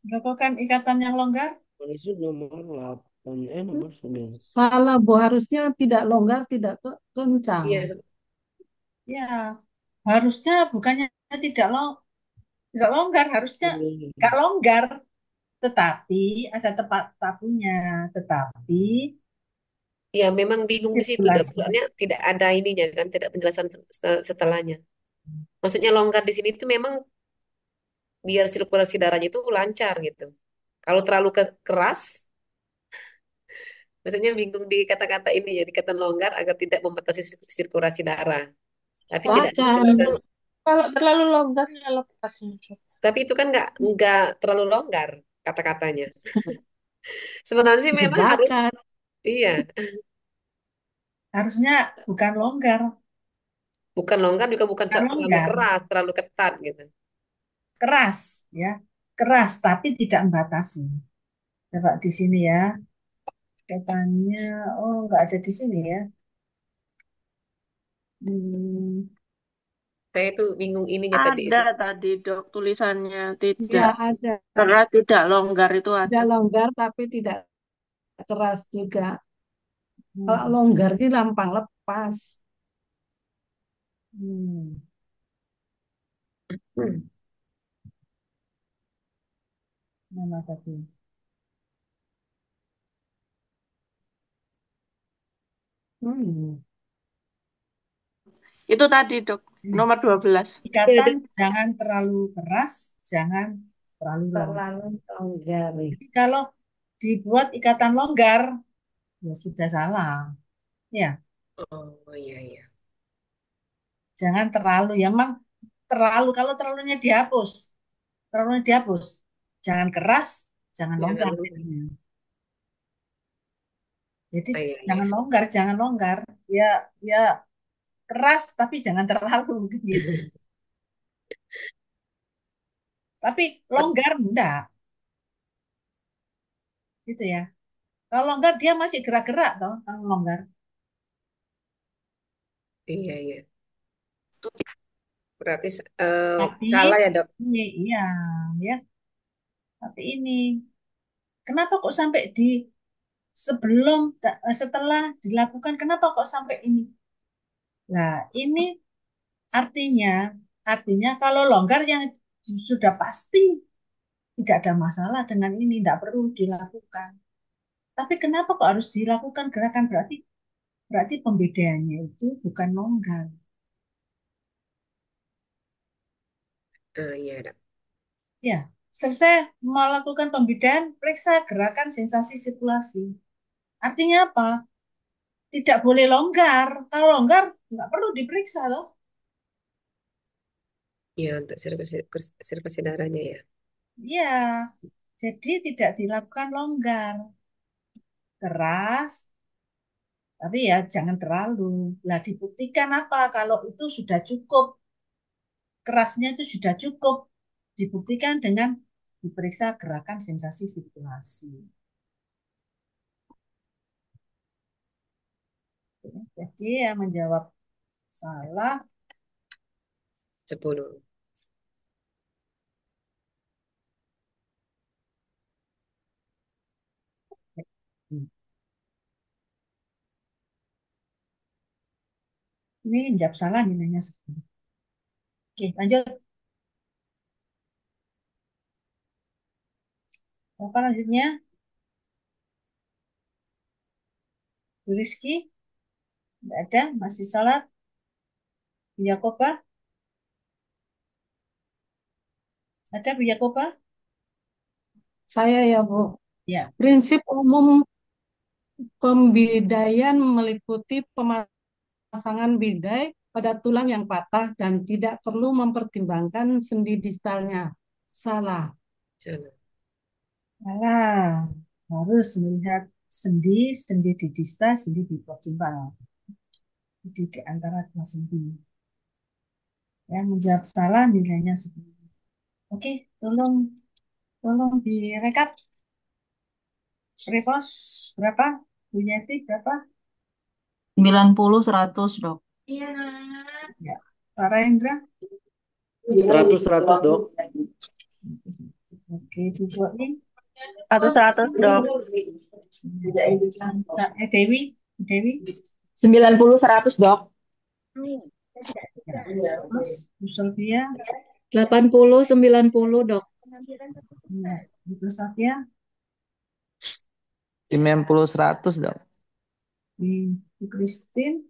Speaker 2: Melakukan ikatan yang longgar?
Speaker 3: Malaysia nomor 8, nomor 9.
Speaker 7: Salah, Bu. Harusnya tidak longgar, tidak kencang.
Speaker 8: Iya,
Speaker 2: Ya, harusnya bukannya tidak longgar, harusnya nggak longgar. Tetapi ada tepat tapunya. Tetapi
Speaker 8: ya memang bingung di situ, Dok.
Speaker 2: sirkulasi.
Speaker 8: Soalnya tidak ada ininya kan, tidak penjelasan setelahnya. Maksudnya longgar di sini itu memang biar sirkulasi darahnya itu lancar gitu. Kalau terlalu keras, maksudnya bingung di kata-kata ini ya, dikatakan longgar agar tidak membatasi sirkulasi darah. Tapi tidak ada
Speaker 7: Bahkan
Speaker 8: penjelasan.
Speaker 10: Kalau terlalu longgar ya lepasnya.
Speaker 8: Tapi itu kan nggak terlalu longgar kata-katanya. Sebenarnya sih memang harus,
Speaker 7: jebakan.
Speaker 8: iya,
Speaker 2: Harusnya bukan longgar.
Speaker 8: bukan longgar juga bukan
Speaker 2: Bukan
Speaker 8: terlalu
Speaker 2: longgar.
Speaker 8: keras, terlalu ketat gitu.
Speaker 2: Keras, ya. Keras, tapi tidak membatasi. Coba di sini ya. Katanya, oh nggak ada di sini ya.
Speaker 8: Saya tuh bingung ininya tadi.
Speaker 10: Ada tadi dok tulisannya
Speaker 7: Ya,
Speaker 10: tidak
Speaker 7: ada.
Speaker 10: karena tidak longgar itu ada.
Speaker 7: Tidak longgar tapi tidak keras juga. Kalau longgar ini lampang lepas.
Speaker 2: Mana tadi?
Speaker 10: Itu tadi dok, nomor 12.
Speaker 2: Ikatan jangan terlalu keras, jangan terlalu longgar. Jadi kalau dibuat ikatan longgar, ya sudah salah. Ya,
Speaker 8: Oh iya iya.
Speaker 2: jangan terlalu. Yang memang terlalu, kalau terlalunya dihapus. Terlalunya dihapus. Jangan keras, jangan longgar. Jadi
Speaker 8: Oh, iya,
Speaker 2: jangan longgar, jangan longgar. Ya, ya keras tapi jangan terlalu gitu. Tapi longgar enggak. Gitu ya. Kalau longgar dia masih gerak-gerak toh, kalau longgar.
Speaker 8: Iya iya. Berarti
Speaker 2: Tapi
Speaker 8: salah ya, Dok.
Speaker 2: iya, ya. Tapi ini kenapa kok sampai di sebelum setelah dilakukan kenapa kok sampai ini? Nah, ini artinya kalau longgar yang sudah pasti tidak ada masalah dengan ini, tidak perlu dilakukan. Tapi kenapa kok harus dilakukan gerakan berarti pembedaannya itu bukan longgar.
Speaker 8: Iya, Dok.
Speaker 2: Ya, selesai melakukan pembedaan, periksa gerakan sensasi sirkulasi. Artinya apa? Tidak boleh longgar. Kalau longgar, nggak perlu diperiksa, toh.
Speaker 8: Iya, untuk sirkulasi darahnya ya.
Speaker 2: Ya, jadi tidak dilakukan longgar. Keras, tapi ya jangan terlalu. Lah dibuktikan apa? Kalau itu sudah cukup, kerasnya itu sudah cukup. Dibuktikan dengan diperiksa gerakan sensasi sirkulasi. Jadi yang menjawab salah
Speaker 8: 10.
Speaker 2: Ini jawab salah nilainya 10. Oke, lanjut. Apa lanjutnya? Bu Rizky? Tidak ada, masih salat. Bu Yakoba? Ada Bu Yakoba?
Speaker 7: Saya ya, Bu.
Speaker 2: Ya.
Speaker 7: Prinsip umum pembidaian meliputi pemasangan bidai pada tulang yang patah dan tidak perlu mempertimbangkan sendi distalnya. Salah.
Speaker 2: Salah. Harus melihat sendi di distal, sendi di proksimal. Jadi di antara dua sendi. Ya, menjawab salah nilainya 10. Oke, tolong direkap. Repos berapa? Bu Yeti berapa?
Speaker 5: 90, 100, dok.
Speaker 2: Ya. Pak Rendra?
Speaker 3: 100, 100, dok.
Speaker 2: Oke. Oke, Bu Boim.
Speaker 10: 100 dok.
Speaker 2: Dewi, Dewi.
Speaker 13: 90-100 dok.
Speaker 2: Ya. Terus Bu Sylvia.
Speaker 12: 80-90 dok.
Speaker 2: Nah, Bu Safia.
Speaker 11: 90-100 dok.
Speaker 2: Bu Christine.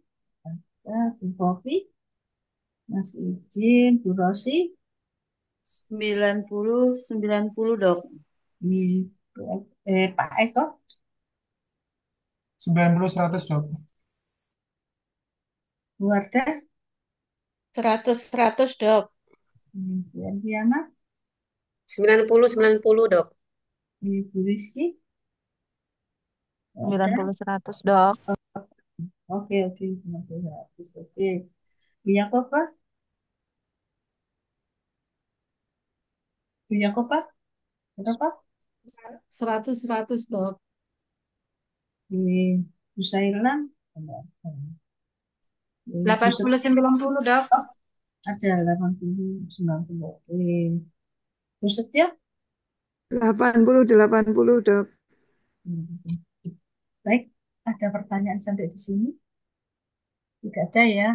Speaker 2: Bu Fofi. Mas Ijin, Bu Rosi.
Speaker 5: 90-90 dok.
Speaker 2: Pak Eko.
Speaker 9: 90-100 dok.
Speaker 2: Bu Wardah.
Speaker 1: 100-100 dok.
Speaker 2: Bu Adriana.
Speaker 8: 90-90 dok.
Speaker 2: Bu Rizky.
Speaker 10: 90-100 dok.
Speaker 2: Oke, 90-100. Oke. Bu Yakoba. Bu Yakoba. Berapa?
Speaker 7: 100-100 dok.
Speaker 2: Bu Sailan.
Speaker 1: 80-90 dok.
Speaker 2: Oh, ada 80-90. Oke. Bu Setia.
Speaker 6: 80-80 dok.
Speaker 2: Baik, ada pertanyaan sampai di sini? Tidak ada ya.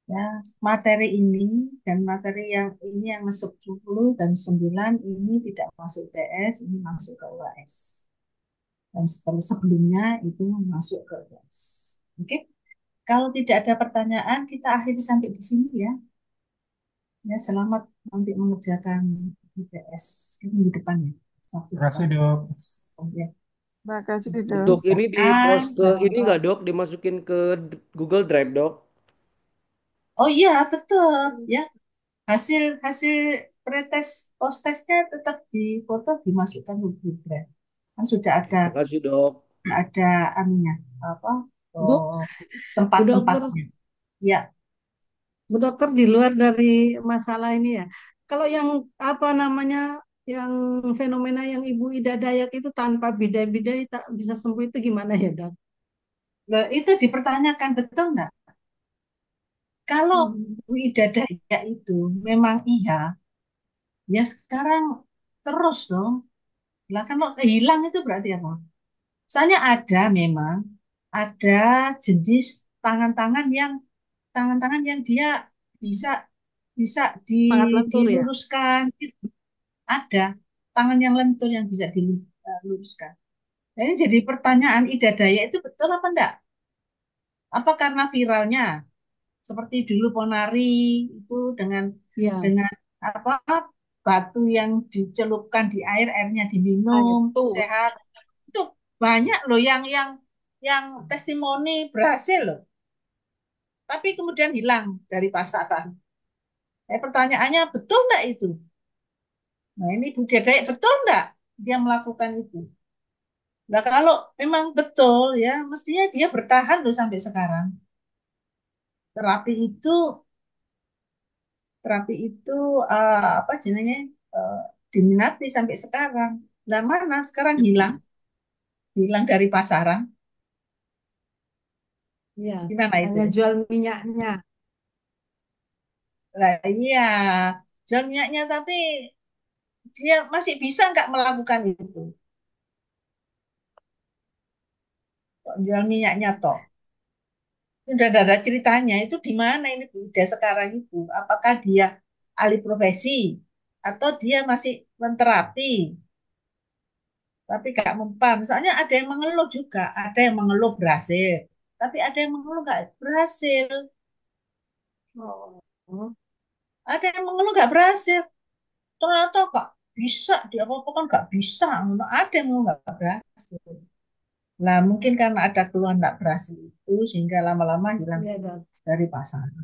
Speaker 2: Ya, materi ini dan materi yang ini yang masuk 10 dan 9 ini tidak masuk CS, ini masuk ke UAS. Dan setelah sebelumnya itu masuk ke UAS. Oke. Kalau tidak ada pertanyaan, kita akhiri sampai di sini ya. Ya, selamat nanti mengerjakan IPS minggu depan ya.
Speaker 9: Terima kasih dok.
Speaker 2: Oke.
Speaker 6: Makasih dok.
Speaker 3: Untuk ini di post ke ini nggak dok, dimasukin ke Google Drive dok?
Speaker 2: Oh iya, tetap ya. Hasil hasil pretest post testnya tetap difoto dimasukkan ke Google Drive. Kan sudah ada
Speaker 3: Terima kasih dok.
Speaker 2: ada anunya apa?
Speaker 7: Bu,
Speaker 2: Oh,
Speaker 7: Bu dokter,
Speaker 2: tempat-tempatnya. Ya.
Speaker 7: Bu dokter di luar dari masalah ini ya. Kalau yang apa namanya yang fenomena yang Ibu Ida Dayak itu tanpa bidai-bidai tak bisa sembuh itu gimana ya dok?
Speaker 2: Nah, itu dipertanyakan betul nggak? Kalau Bu Ida Dayak itu memang iya, ya sekarang terus dong. Lah kan kalau hilang itu berarti apa? Soalnya memang ada jenis tangan-tangan yang dia bisa bisa
Speaker 7: Sangat lentur ya?
Speaker 2: diluruskan. Ada tangan yang lentur yang bisa diluruskan. Nah, ini jadi pertanyaan Ida Dayak itu betul apa enggak? Apa karena viralnya? Seperti dulu Ponari itu
Speaker 7: Ya.
Speaker 2: dengan apa batu yang dicelupkan di air, airnya diminum, sehat. Itu banyak loh yang testimoni berhasil loh. Tapi kemudian hilang dari pasaran. Pertanyaannya betul nggak itu? Nah ini Bu Dayak betul nggak dia melakukan itu? Nah kalau memang betul ya mestinya dia bertahan loh sampai sekarang. Terapi itu apa jenenge diminati sampai sekarang. Nah mana sekarang hilang dari pasaran.
Speaker 7: Iya.
Speaker 2: Gimana itu?
Speaker 7: Hanya jual minyaknya.
Speaker 2: Nah iya jual minyaknya tapi dia masih bisa nggak melakukan itu? Kok jual minyaknya toh? Sudah ada ceritanya itu di mana ini Bu Ida sekarang itu? Apakah dia alih profesi atau dia masih menterapi? Tapi gak mempan. Soalnya ada yang mengeluh juga, ada yang mengeluh berhasil, tapi ada yang mengeluh nggak berhasil. Oh. Ada yang mengeluh nggak berhasil. Ternyata kok bisa, dia apa kan nggak bisa. Ada yang mengeluh nggak berhasil. Nah, mungkin karena ada keluhan nggak berhasil itu, sehingga lama-lama hilang dari pasaran.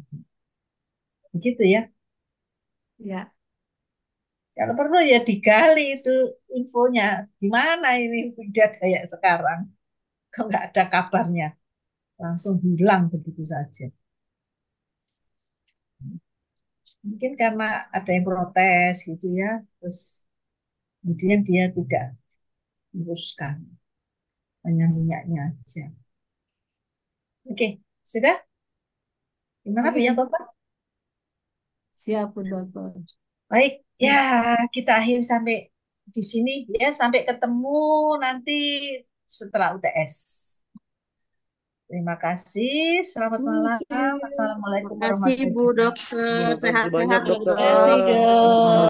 Speaker 2: Begitu ya.
Speaker 7: Ya.
Speaker 2: Kalau perlu ya digali itu infonya. Di mana ini Ida Dayak sekarang? Kok nggak ada kabarnya? Langsung hilang begitu saja. Mungkin karena ada yang protes gitu ya, terus kemudian dia tidak meneruskan, hanya minyaknya aja. Oke, sudah? Gimana Bu Yakoba?
Speaker 7: Siap, Bu dokter.
Speaker 2: Baik, ya kita akhir sampai di sini ya. Sampai ketemu nanti setelah UTS. Terima kasih. Selamat malam. Assalamualaikum
Speaker 5: Terima kasih Bu
Speaker 2: warahmatullahi
Speaker 5: Dokter.
Speaker 3: Terima kasih
Speaker 5: Sehat-sehat
Speaker 3: banyak,
Speaker 5: ya,
Speaker 3: Dokter.
Speaker 1: Terima kasih,
Speaker 5: Dok.
Speaker 1: Dok.